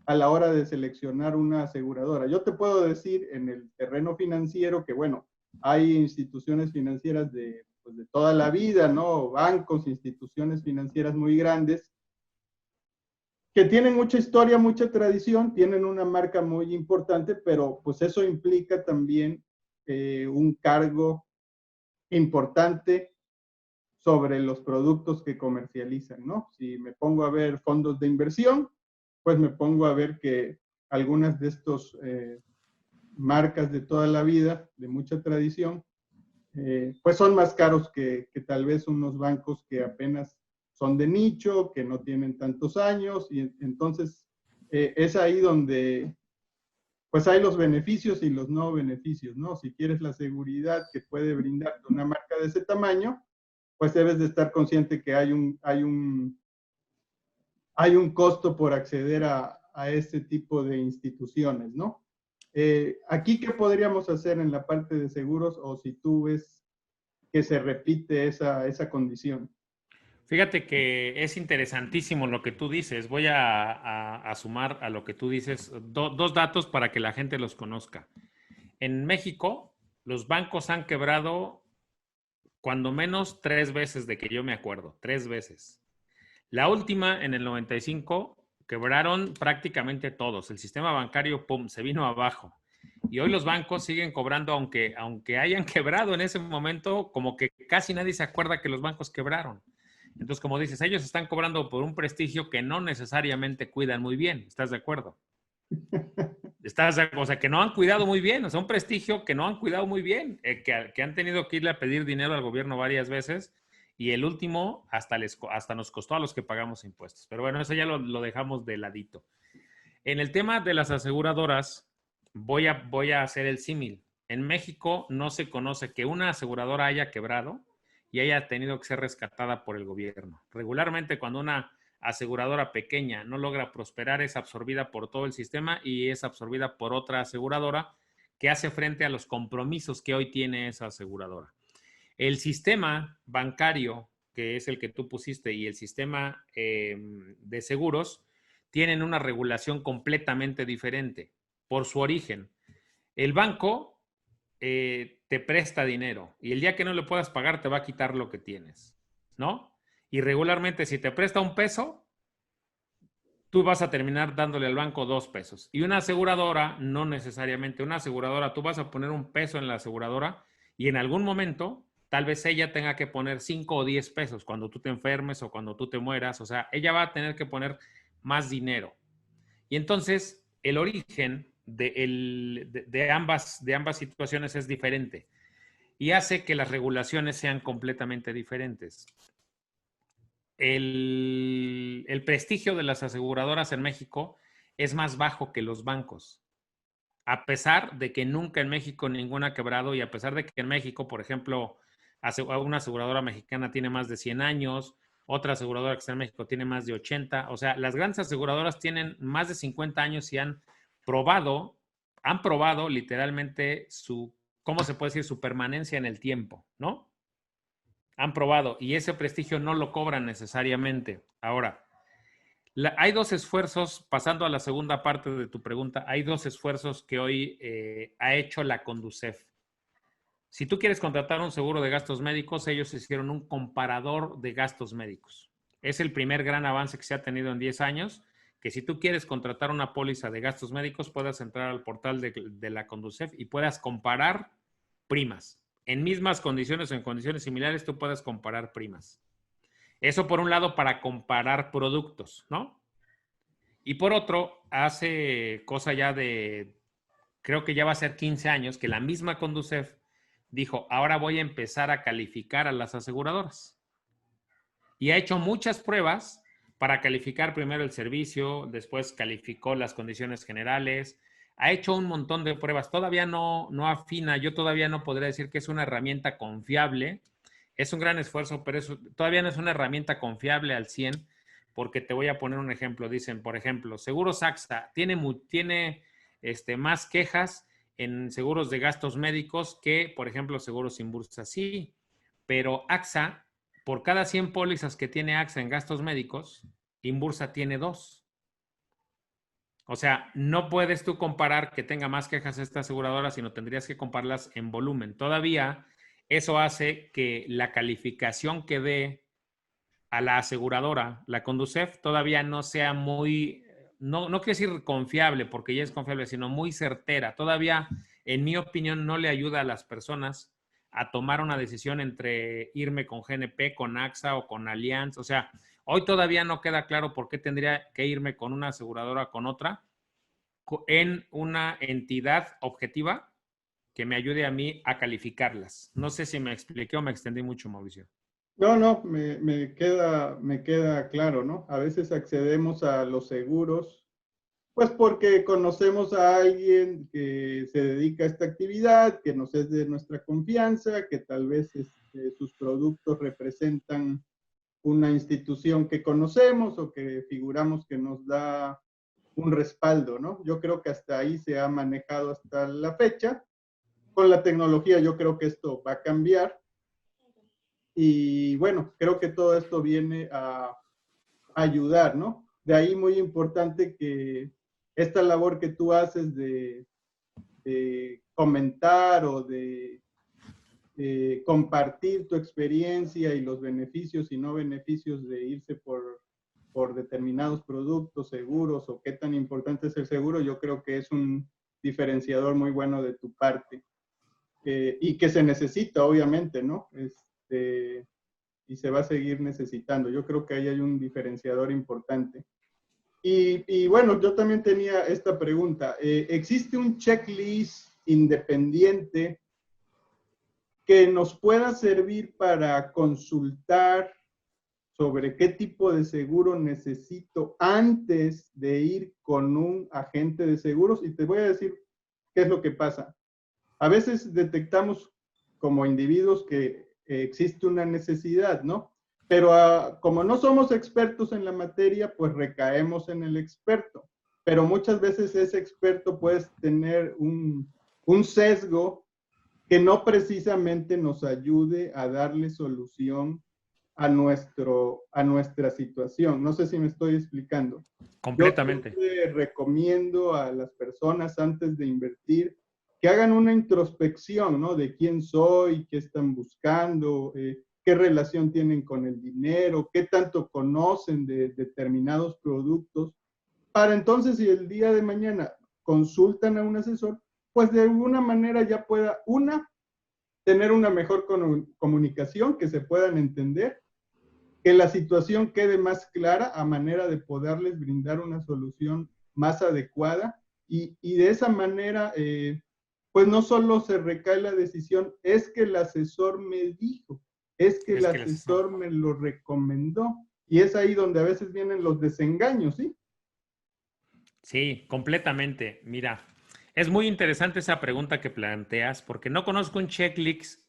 a la hora de seleccionar una aseguradora? Yo te puedo decir en el terreno financiero que, bueno, hay instituciones financieras pues de toda la vida, ¿no? Bancos, instituciones financieras muy grandes que tienen mucha historia, mucha tradición, tienen una marca muy importante, pero pues eso implica también un cargo importante sobre los productos que comercializan, ¿no? Si me pongo a ver fondos de inversión, pues me pongo a ver que algunas de estos marcas de toda la vida, de mucha tradición, pues son más caros que tal vez unos bancos que apenas son de nicho, que no tienen tantos años, y entonces es ahí donde pues hay los beneficios y los no beneficios, ¿no? Si quieres la seguridad que puede brindarte una marca de ese tamaño, pues debes de estar consciente que hay un costo por acceder a ese tipo de instituciones, ¿no? Aquí, ¿qué podríamos hacer en la parte de seguros o si tú ves que se repite esa condición? Fíjate que es interesantísimo lo que tú dices. Voy a sumar a lo que tú dices dos datos para que la gente los conozca. En México, los bancos han quebrado cuando menos 3 veces de que yo me acuerdo, 3 veces. La última, en el 95, quebraron prácticamente todos. El sistema bancario, pum, se vino abajo. Y hoy los bancos siguen cobrando, aunque hayan quebrado en ese momento, como que casi nadie se acuerda que los bancos quebraron. Entonces, como dices, ellos están cobrando por un prestigio que no necesariamente cuidan muy bien. ¿Estás de acuerdo? O sea, que no han cuidado muy bien. O sea, un prestigio que no han cuidado muy bien. Que han tenido que irle a pedir dinero al gobierno varias veces. Y el último hasta nos costó a los que pagamos impuestos. Pero bueno, eso ya lo dejamos de ladito. En el tema de las aseguradoras, voy a hacer el símil. En México no se conoce que una aseguradora haya quebrado y haya tenido que ser rescatada por el gobierno. Regularmente, cuando una aseguradora pequeña no logra prosperar, es absorbida por todo el sistema y es absorbida por otra aseguradora que hace frente a los compromisos que hoy tiene esa aseguradora. El sistema bancario, que es el que tú pusiste, y el sistema de seguros, tienen una regulación completamente diferente por su origen. El banco te presta dinero y el día que no le puedas pagar te va a quitar lo que tienes, ¿no? Y regularmente si te presta un peso, tú vas a terminar dándole al banco 2 pesos. Y una aseguradora, no necesariamente, una aseguradora, tú vas a poner un peso en la aseguradora y en algún momento tal vez ella tenga que poner 5 o 10 pesos cuando tú te enfermes o cuando tú te mueras. O sea, ella va a tener que poner más dinero. Y entonces el origen de ambas situaciones es diferente y hace que las regulaciones sean completamente diferentes. El prestigio de las aseguradoras en México es más bajo que los bancos, a pesar de que nunca en México ninguna ha quebrado y a pesar de que en México, por ejemplo, una aseguradora mexicana tiene más de 100 años, otra aseguradora que está en México tiene más de 80, o sea, las grandes aseguradoras tienen más de 50 años y han probado literalmente ¿cómo se puede decir? Su permanencia en el tiempo, ¿no? Han probado y ese prestigio no lo cobran necesariamente. Ahora, hay dos esfuerzos, pasando a la segunda parte de tu pregunta, hay dos esfuerzos que hoy ha hecho la Conducef. Si tú quieres contratar un seguro de gastos médicos, ellos hicieron un comparador de gastos médicos. Es el primer gran avance que se ha tenido en 10 años, que si tú quieres contratar una póliza de gastos médicos, puedas entrar al portal de la Conducef y puedas comparar primas. En mismas condiciones o en condiciones similares, tú puedes comparar primas. Eso por un lado para comparar productos, ¿no? Y por otro, hace cosa ya creo que ya va a ser 15 años, que la misma Conducef dijo, ahora voy a empezar a calificar a las aseguradoras. Y ha hecho muchas pruebas para calificar primero el servicio, después calificó las condiciones generales, ha hecho un montón de pruebas, todavía no afina, yo todavía no podría decir que es una herramienta confiable, es un gran esfuerzo, pero todavía no es una herramienta confiable al 100, porque te voy a poner un ejemplo, dicen, por ejemplo, Seguros AXA tiene más quejas en seguros de gastos médicos que, por ejemplo, Seguros Inbursa, sí, pero AXA, por cada 100 pólizas que tiene AXA en gastos médicos, Inbursa tiene 2. O sea, no puedes tú comparar que tenga más quejas esta aseguradora, sino tendrías que compararlas en volumen. Todavía eso hace que la calificación que dé a la aseguradora, la Conducef, todavía no sea muy, no quiero decir confiable, porque ya es confiable, sino muy certera. Todavía, en mi opinión, no le ayuda a las personas a tomar una decisión entre irme con GNP, con AXA o con Allianz. O sea, hoy todavía no queda claro por qué tendría que irme con una aseguradora o con otra en una entidad objetiva que me ayude a mí a calificarlas. No sé si me expliqué o me extendí mucho, Mauricio. No, me queda claro, ¿no? A veces accedemos a los seguros, pues porque conocemos a alguien que se dedica a esta actividad, que nos es de nuestra confianza, que tal vez sus productos representan una institución que conocemos o que figuramos que nos da un respaldo, ¿no? Yo creo que hasta ahí se ha manejado hasta la fecha. Con la tecnología yo creo que esto va a cambiar y bueno, creo que todo esto viene a ayudar, ¿no? De ahí muy importante que esta labor que tú haces de comentar o de compartir tu experiencia y los beneficios y no beneficios de irse por determinados productos, seguros o qué tan importante es el seguro, yo creo que es un diferenciador muy bueno de tu parte y que se necesita, obviamente, ¿no? Y se va a seguir necesitando. Yo creo que ahí hay un diferenciador importante. Y bueno, yo también tenía esta pregunta. ¿Existe un checklist independiente que nos pueda servir para consultar sobre qué tipo de seguro necesito antes de ir con un agente de seguros? Y te voy a decir qué es lo que pasa. A veces detectamos como individuos que existe una necesidad, ¿no? Pero como no somos expertos en la materia, pues recaemos en el experto. Pero muchas veces ese experto puede tener un sesgo que no precisamente nos ayude a darle solución a nuestra situación. No sé si me estoy explicando. Yo Completamente. siempre recomiendo a las personas antes de invertir que hagan una introspección, ¿no? De quién soy, qué están buscando, qué relación tienen con el dinero, qué tanto conocen de determinados productos, para entonces si el día de mañana consultan a un asesor, pues de alguna manera ya pueda, tener una mejor comunicación, que se puedan entender, que la situación quede más clara a manera de poderles brindar una solución más adecuada y de esa manera, pues no solo se recae la decisión, es que el asesor me dijo, es que el Es que les... asesor me lo recomendó y es ahí donde a veces vienen los desengaños, ¿sí? Sí, completamente. Mira, es muy interesante esa pregunta que planteas porque no conozco un checklist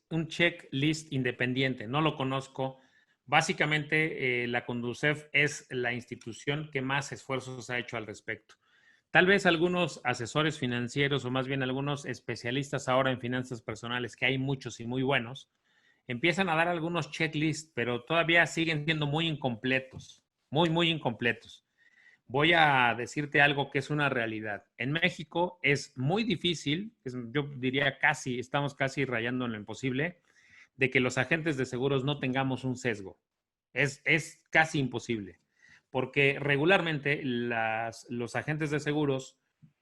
independiente, no lo conozco. Básicamente, la Conducef es la institución que más esfuerzos ha hecho al respecto. Tal vez algunos asesores financieros o más bien algunos especialistas ahora en finanzas personales, que hay muchos y muy buenos, empiezan a dar algunos checklists, pero todavía siguen siendo muy incompletos, muy, muy incompletos. Voy a decirte algo que es una realidad. En México es muy difícil, yo diría casi, estamos casi rayando en lo imposible, de que los agentes de seguros no tengamos un sesgo. Es casi imposible, porque regularmente los agentes de seguros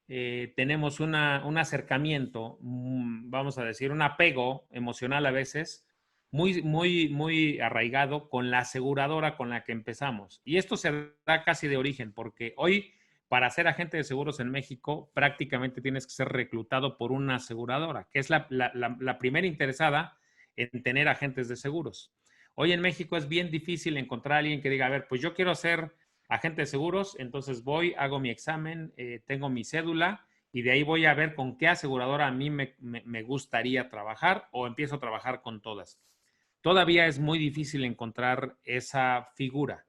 tenemos un acercamiento, vamos a decir, un apego emocional a veces muy, muy, muy arraigado con la aseguradora con la que empezamos. Y esto se da casi de origen, porque hoy para ser agente de seguros en México prácticamente tienes que ser reclutado por una aseguradora, que es la primera interesada en tener agentes de seguros. Hoy en México es bien difícil encontrar a alguien que diga, a ver, pues yo quiero ser agente de seguros, entonces voy, hago mi examen, tengo mi cédula y de ahí voy a ver con qué aseguradora a mí me gustaría trabajar o empiezo a trabajar con todas. Todavía es muy difícil encontrar esa figura.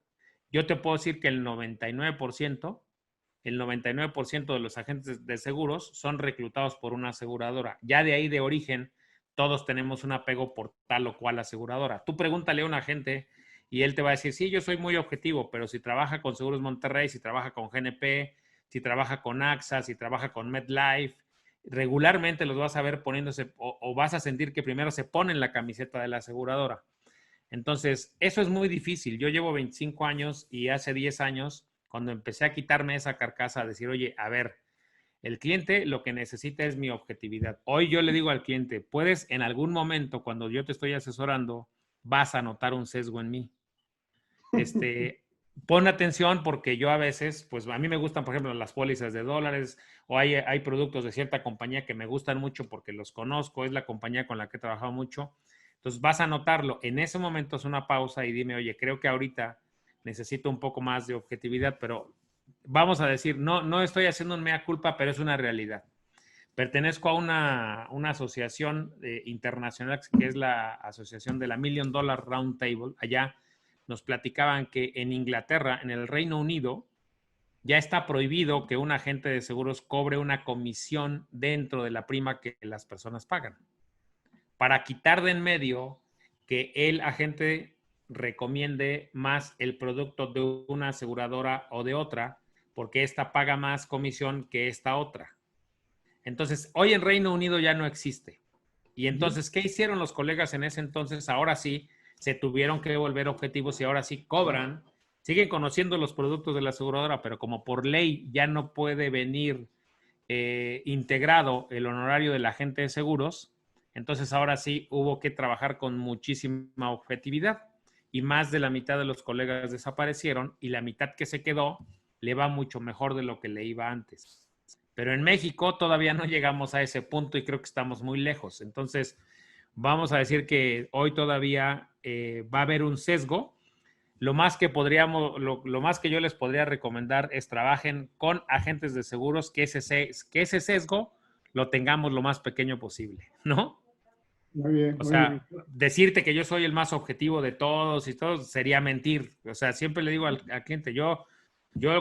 Yo te puedo decir que el 99% de los agentes de seguros son reclutados por una aseguradora. Ya de ahí de origen, todos tenemos un apego por tal o cual aseguradora. Tú pregúntale a un agente y él te va a decir, sí, yo soy muy objetivo, pero si trabaja con Seguros Monterrey, si trabaja con GNP, si trabaja con AXA, si trabaja con MetLife, regularmente los vas a ver poniéndose o vas a sentir que primero se ponen la camiseta de la aseguradora. Entonces, eso es muy difícil. Yo llevo 25 años y hace 10 años, cuando empecé a quitarme esa carcasa, a decir, oye, a ver, el cliente lo que necesita es mi objetividad. Hoy yo le digo al cliente, puedes en algún momento, cuando yo te estoy asesorando, vas a notar un sesgo en mí. Pon atención porque yo a veces, pues a mí me gustan, por ejemplo, las pólizas de dólares o hay productos de cierta compañía que me gustan mucho porque los conozco, es la compañía con la que he trabajado mucho. Entonces vas a notarlo. En ese momento es una pausa y dime, oye, creo que ahorita necesito un poco más de objetividad, pero vamos a decir, no estoy haciendo un mea culpa, pero es una realidad. Pertenezco a una asociación internacional que es la asociación de la Million Dollar Round Table. Allá nos platicaban que en Inglaterra, en el Reino Unido, ya está prohibido que un agente de seguros cobre una comisión dentro de la prima que las personas pagan, para quitar de en medio que el agente recomiende más el producto de una aseguradora o de otra, porque esta paga más comisión que esta otra. Entonces, hoy en Reino Unido ya no existe. Y entonces, ¿qué hicieron los colegas en ese entonces? Ahora sí, se tuvieron que volver objetivos y ahora sí cobran. Siguen conociendo los productos de la aseguradora, pero como por ley ya no puede venir integrado el honorario del agente de seguros, entonces ahora sí hubo que trabajar con muchísima objetividad y más de la mitad de los colegas desaparecieron y la mitad que se quedó le va mucho mejor de lo que le iba antes. Pero en México todavía no llegamos a ese punto y creo que estamos muy lejos. Entonces, vamos a decir que hoy todavía va a haber un sesgo. Lo más que podríamos, lo más que yo les podría recomendar es trabajen con agentes de seguros, que ese sesgo lo tengamos lo más pequeño posible, ¿no? Muy bien, O muy bien. sea, decirte que yo soy el más objetivo de todos y todos sería mentir. O sea, siempre le digo al cliente, yo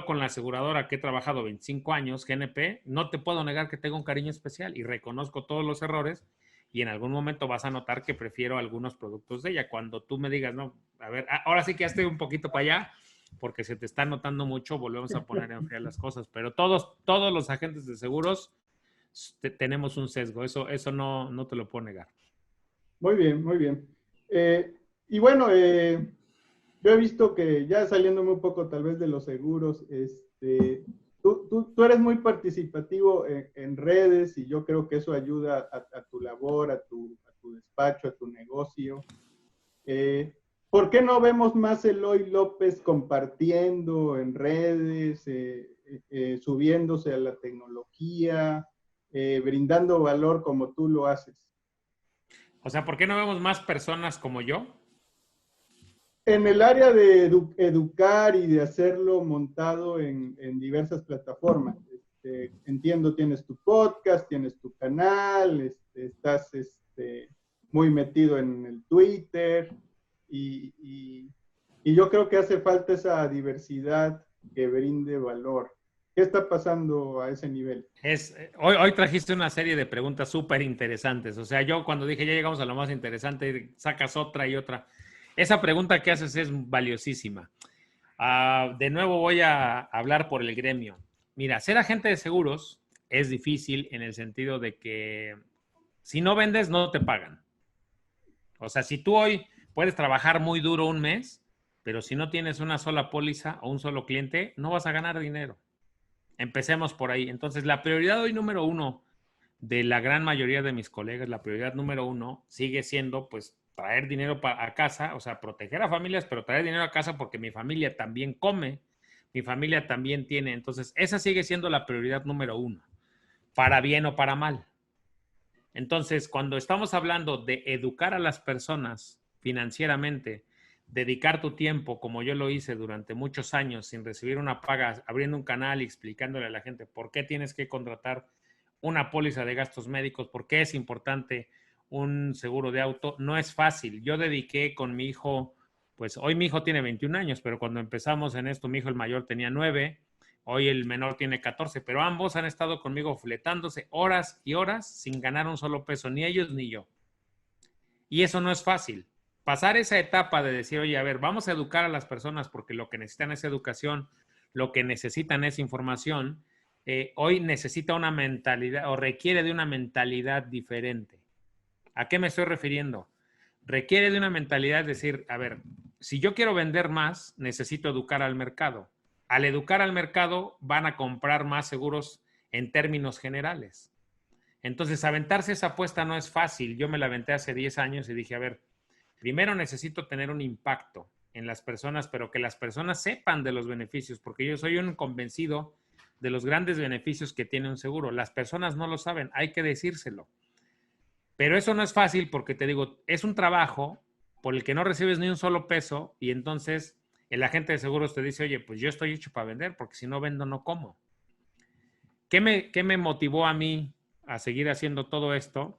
con la aseguradora que he trabajado 25 años, GNP, no te puedo negar que tengo un cariño especial y reconozco todos los errores y en algún momento vas a notar que prefiero algunos productos de ella. Cuando tú me digas, no, a ver, ahora sí que ya estoy un poquito para allá porque se te está notando mucho, volvemos a poner en frío las cosas, pero todos los agentes de seguros tenemos un sesgo, eso no te lo puedo negar. Muy bien, muy bien. Y bueno, yo he visto que ya saliéndome un poco tal vez de los seguros, tú eres muy participativo en redes y yo creo que eso ayuda a tu labor, a tu despacho, a tu negocio. ¿Por qué no vemos más Eloy López compartiendo en redes, subiéndose a la tecnología, brindando valor como tú lo haces? O sea, ¿por qué no vemos más personas como yo? En el área de educar y de hacerlo montado en diversas plataformas. Entiendo, tienes tu podcast, tienes tu canal, estás muy metido en el Twitter y yo creo que hace falta esa diversidad que brinde valor. ¿Qué está pasando a ese nivel? Hoy trajiste una serie de preguntas súper interesantes. O sea, yo cuando dije ya llegamos a lo más interesante, sacas otra y otra. Esa pregunta que haces es valiosísima. De nuevo voy a hablar por el gremio. Mira, ser agente de seguros es difícil en el sentido de que si no vendes, no te pagan. O sea, si tú hoy puedes trabajar muy duro un mes, pero si no tienes una sola póliza o un solo cliente, no vas a ganar dinero. Empecemos por ahí. Entonces, la prioridad hoy número uno de la gran mayoría de mis colegas, la prioridad número uno sigue siendo, pues, traer dinero a casa, o sea, proteger a familias, pero traer dinero a casa porque mi familia también come, mi familia también tiene. Entonces, esa sigue siendo la prioridad número uno, para bien o para mal. Entonces, cuando estamos hablando de educar a las personas financieramente, dedicar tu tiempo, como yo lo hice durante muchos años, sin recibir una paga, abriendo un canal y explicándole a la gente por qué tienes que contratar una póliza de gastos médicos, por qué es importante un seguro de auto, no es fácil. Yo dediqué con mi hijo, pues hoy mi hijo tiene 21 años, pero cuando empezamos en esto, mi hijo el mayor tenía 9, hoy el menor tiene 14, pero ambos han estado conmigo fletándose horas y horas sin ganar un solo peso, ni ellos ni yo. Y eso no es fácil. Pasar esa etapa de decir, oye, a ver, vamos a educar a las personas porque lo que necesitan es educación, lo que necesitan es información, hoy necesita una mentalidad o requiere de una mentalidad diferente. ¿A qué me estoy refiriendo? Requiere de una mentalidad de decir, a ver, si yo quiero vender más, necesito educar al mercado. Al educar al mercado, van a comprar más seguros en términos generales. Entonces, aventarse esa apuesta no es fácil. Yo me la aventé hace 10 años y dije, a ver, primero necesito tener un impacto en las personas, pero que las personas sepan de los beneficios, porque yo soy un convencido de los grandes beneficios que tiene un seguro. Las personas no lo saben, hay que decírselo. Pero eso no es fácil porque te digo, es un trabajo por el que no recibes ni un solo peso y entonces el agente de seguros te dice, oye, pues yo estoy hecho para vender porque si no vendo no como. ¿Qué me motivó a mí a seguir haciendo todo esto?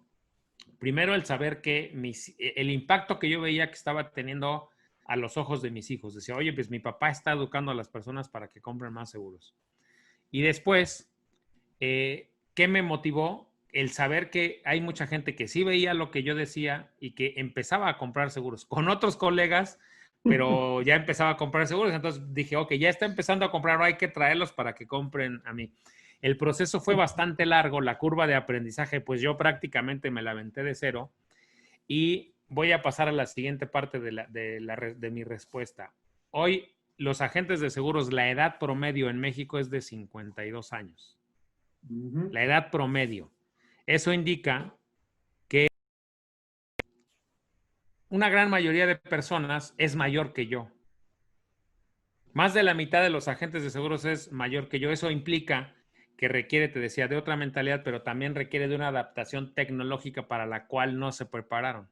Primero el saber que el impacto que yo veía que estaba teniendo a los ojos de mis hijos. Decía, oye, pues mi papá está educando a las personas para que compren más seguros. Y después, ¿qué me motivó? El saber que hay mucha gente que sí veía lo que yo decía y que empezaba a comprar seguros con otros colegas, pero ya empezaba a comprar seguros. Entonces dije, ok, ya está empezando a comprar, hay que traerlos para que compren a mí. El proceso fue bastante largo, la curva de aprendizaje, pues yo prácticamente me la aventé de cero y voy a pasar a la siguiente parte de mi respuesta. Hoy, los agentes de seguros, la edad promedio en México es de 52 años. La edad promedio. Eso indica que una gran mayoría de personas es mayor que yo. Más de la mitad de los agentes de seguros es mayor que yo. Eso implica que requiere, te decía, de otra mentalidad, pero también requiere de una adaptación tecnológica para la cual no se prepararon.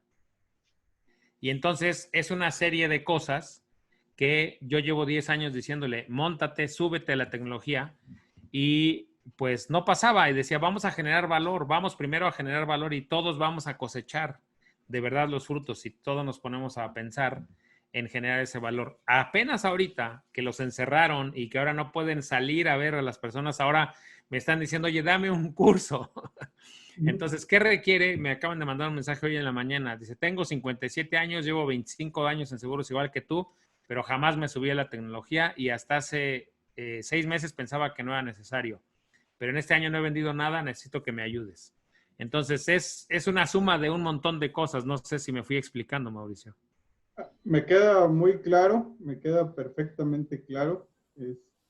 Y entonces es una serie de cosas que yo llevo 10 años diciéndole, móntate, súbete a la tecnología, y pues no pasaba y decía, vamos a generar valor, vamos primero a generar valor y todos vamos a cosechar de verdad los frutos si todos nos ponemos a pensar en generar ese valor. Apenas ahorita que los encerraron y que ahora no pueden salir a ver a las personas, ahora me están diciendo, oye, dame un curso. Entonces, ¿qué requiere? Me acaban de mandar un mensaje hoy en la mañana. Dice, tengo 57 años, llevo 25 años en seguros igual que tú, pero jamás me subí a la tecnología y hasta hace 6 meses pensaba que no era necesario. Pero en este año no he vendido nada, necesito que me ayudes. Entonces, es una suma de un montón de cosas. No sé si me fui explicando, Mauricio. Me queda muy claro, me queda perfectamente claro.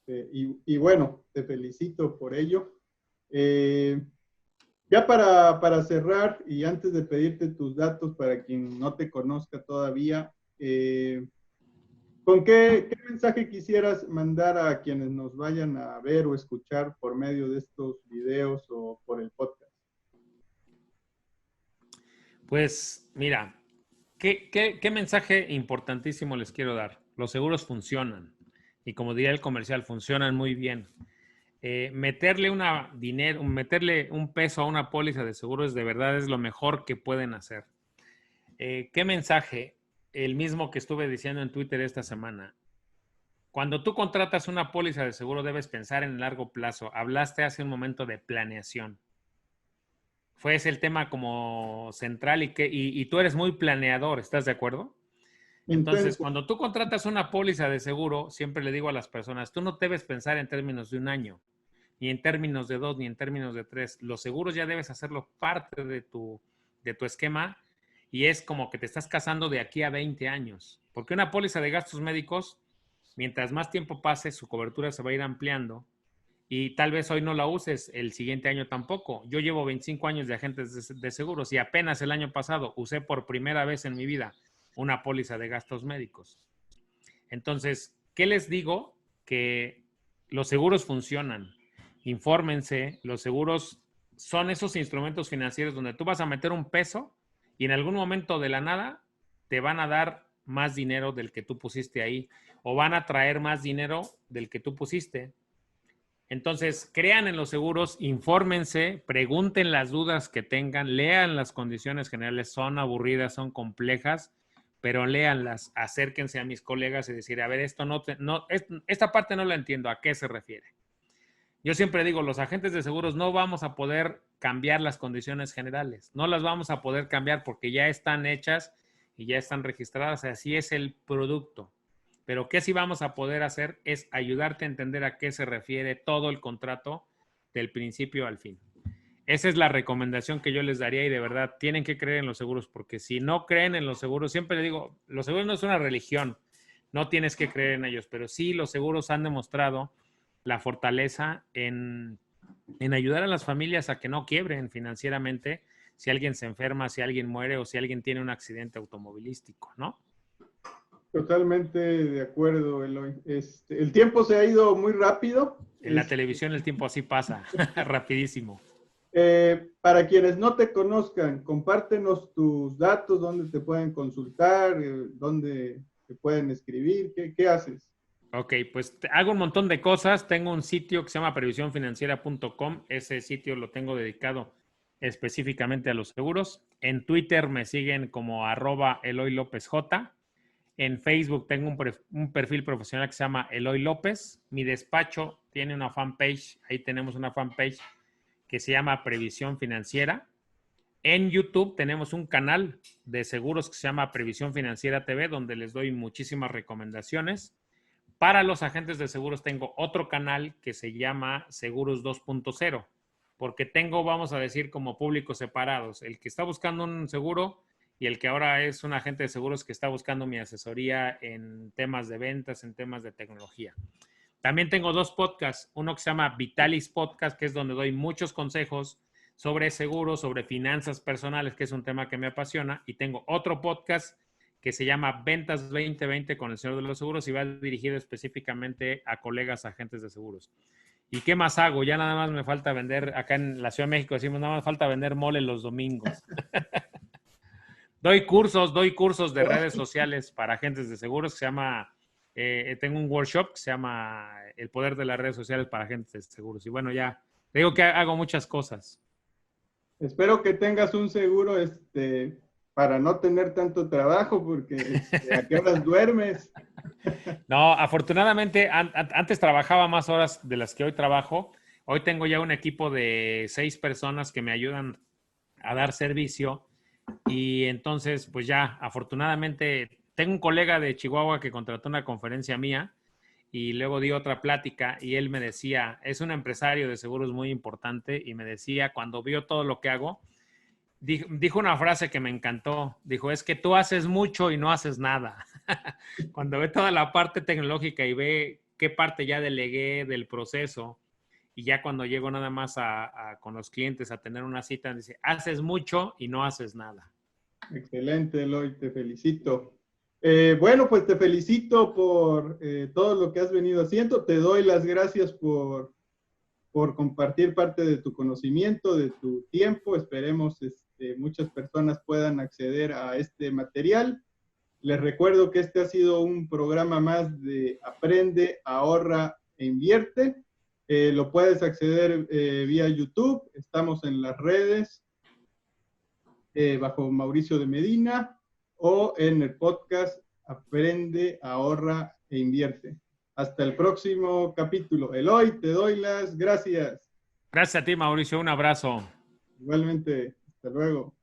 Y bueno, te felicito por ello. Ya para cerrar y antes de pedirte tus datos para quien no te conozca todavía, ¿con qué mensaje quisieras mandar a quienes nos vayan a ver o escuchar por medio de estos videos o por el podcast? Pues mira, ¿qué mensaje importantísimo les quiero dar? Los seguros funcionan y como diría el comercial, funcionan muy bien. Meterle un peso a una póliza de seguros de verdad es lo mejor que pueden hacer. ¿Qué mensaje? El mismo que estuve diciendo en Twitter esta semana. Cuando tú contratas una póliza de seguro debes pensar en el largo plazo. Hablaste hace un momento de planeación. Fue ese el tema como central y tú eres muy planeador, ¿estás de acuerdo? Entonces, Intento. cuando tú contratas una póliza de seguro, siempre le digo a las personas, tú no debes pensar en términos de un año, ni en términos de 2, ni en términos de 3. Los seguros ya debes hacerlo parte de tu esquema y es como que te estás casando de aquí a 20 años. Porque una póliza de gastos médicos, mientras más tiempo pase, su cobertura se va a ir ampliando y tal vez hoy no la uses, el siguiente año tampoco. Yo llevo 25 años de agentes de seguros y apenas el año pasado usé por primera vez en mi vida una póliza de gastos médicos. Entonces, ¿qué les digo? Que los seguros funcionan. Infórmense, los seguros son esos instrumentos financieros donde tú vas a meter un peso y en algún momento de la nada te van a dar más dinero del que tú pusiste ahí o van a traer más dinero del que tú pusiste. Entonces, crean en los seguros, infórmense, pregunten las dudas que tengan, lean las condiciones generales, son aburridas, son complejas, pero léanlas, acérquense a mis colegas y decir, a ver, esta parte no la entiendo, ¿a qué se refiere? Yo siempre digo, los agentes de seguros no vamos a poder cambiar las condiciones generales, no las vamos a poder cambiar porque ya están hechas y ya están registradas, así es el producto. Pero ¿qué sí vamos a poder hacer? Es ayudarte a entender a qué se refiere todo el contrato del principio al fin. Esa es la recomendación que yo les daría y de verdad tienen que creer en los seguros porque si no creen en los seguros, siempre les digo, los seguros no es una religión, no tienes que creer en ellos, pero sí los seguros han demostrado la fortaleza en ayudar a las familias a que no quiebren financieramente si alguien se enferma, si alguien muere o si alguien tiene un accidente automovilístico, ¿no? Totalmente de acuerdo, Eloy. El tiempo se ha ido muy rápido. En la televisión el tiempo así pasa, rapidísimo. Para quienes no te conozcan, compártenos tus datos, dónde te pueden consultar, dónde te pueden escribir, ¿qué haces? Ok, pues hago un montón de cosas. Tengo un sitio que se llama previsiónfinanciera.com. Ese sitio lo tengo dedicado específicamente a los seguros. En Twitter me siguen como @Eloy López J. En Facebook tengo un perfil profesional que se llama Eloy López. Mi despacho tiene una fanpage. Ahí tenemos una fanpage que se llama Previsión Financiera. En YouTube tenemos un canal de seguros que se llama Previsión Financiera TV, donde les doy muchísimas recomendaciones. Para los agentes de seguros tengo otro canal que se llama Seguros 2.0, porque tengo, vamos a decir, como públicos separados. El que está buscando un seguro y el que ahora es un agente de seguros que está buscando mi asesoría en temas de ventas, en temas de tecnología. También tengo 2 podcasts, uno que se llama Vitalis Podcast, que es donde doy muchos consejos sobre seguros, sobre finanzas personales, que es un tema que me apasiona, y tengo otro podcast que se llama Ventas 2020 con el señor de los seguros y va dirigido específicamente a colegas agentes de seguros. ¿Y qué más hago? Ya nada más me falta vender, acá en la Ciudad de México decimos, nada más falta vender mole los domingos. Doy cursos de redes sociales para agentes de seguros que se llama, tengo un workshop que se llama El poder de las redes sociales para agentes de seguros. Y bueno, ya, te digo que hago muchas cosas. Espero que tengas un seguro para no tener tanto trabajo, porque ¿a qué horas duermes? No, afortunadamente, antes trabajaba más horas de las que hoy trabajo. Hoy tengo ya un equipo de 6 personas que me ayudan a dar servicio. Y entonces, pues ya, afortunadamente, tengo un colega de Chihuahua que contrató una conferencia mía y luego di otra plática y él me decía, es un empresario de seguros muy importante y me decía, cuando vio todo lo que hago, dijo una frase que me encantó. Dijo, es que tú haces mucho y no haces nada. Cuando ve toda la parte tecnológica y ve qué parte ya delegué del proceso y ya cuando llego nada más con los clientes a tener una cita, dice, haces mucho y no haces nada. Excelente, Eloy, te felicito. Bueno, pues te felicito por todo lo que has venido haciendo. Te doy las gracias por compartir parte de tu conocimiento, de tu tiempo. Esperemos muchas personas puedan acceder a este material. Les recuerdo que este ha sido un programa más de Aprende, Ahorra e Invierte. Lo puedes acceder vía YouTube. Estamos en las redes bajo Mauricio de Medina o en el podcast Aprende, Ahorra e Invierte. Hasta el próximo capítulo. Eloy, te doy las gracias. Gracias a ti, Mauricio. Un abrazo. Igualmente, hasta luego.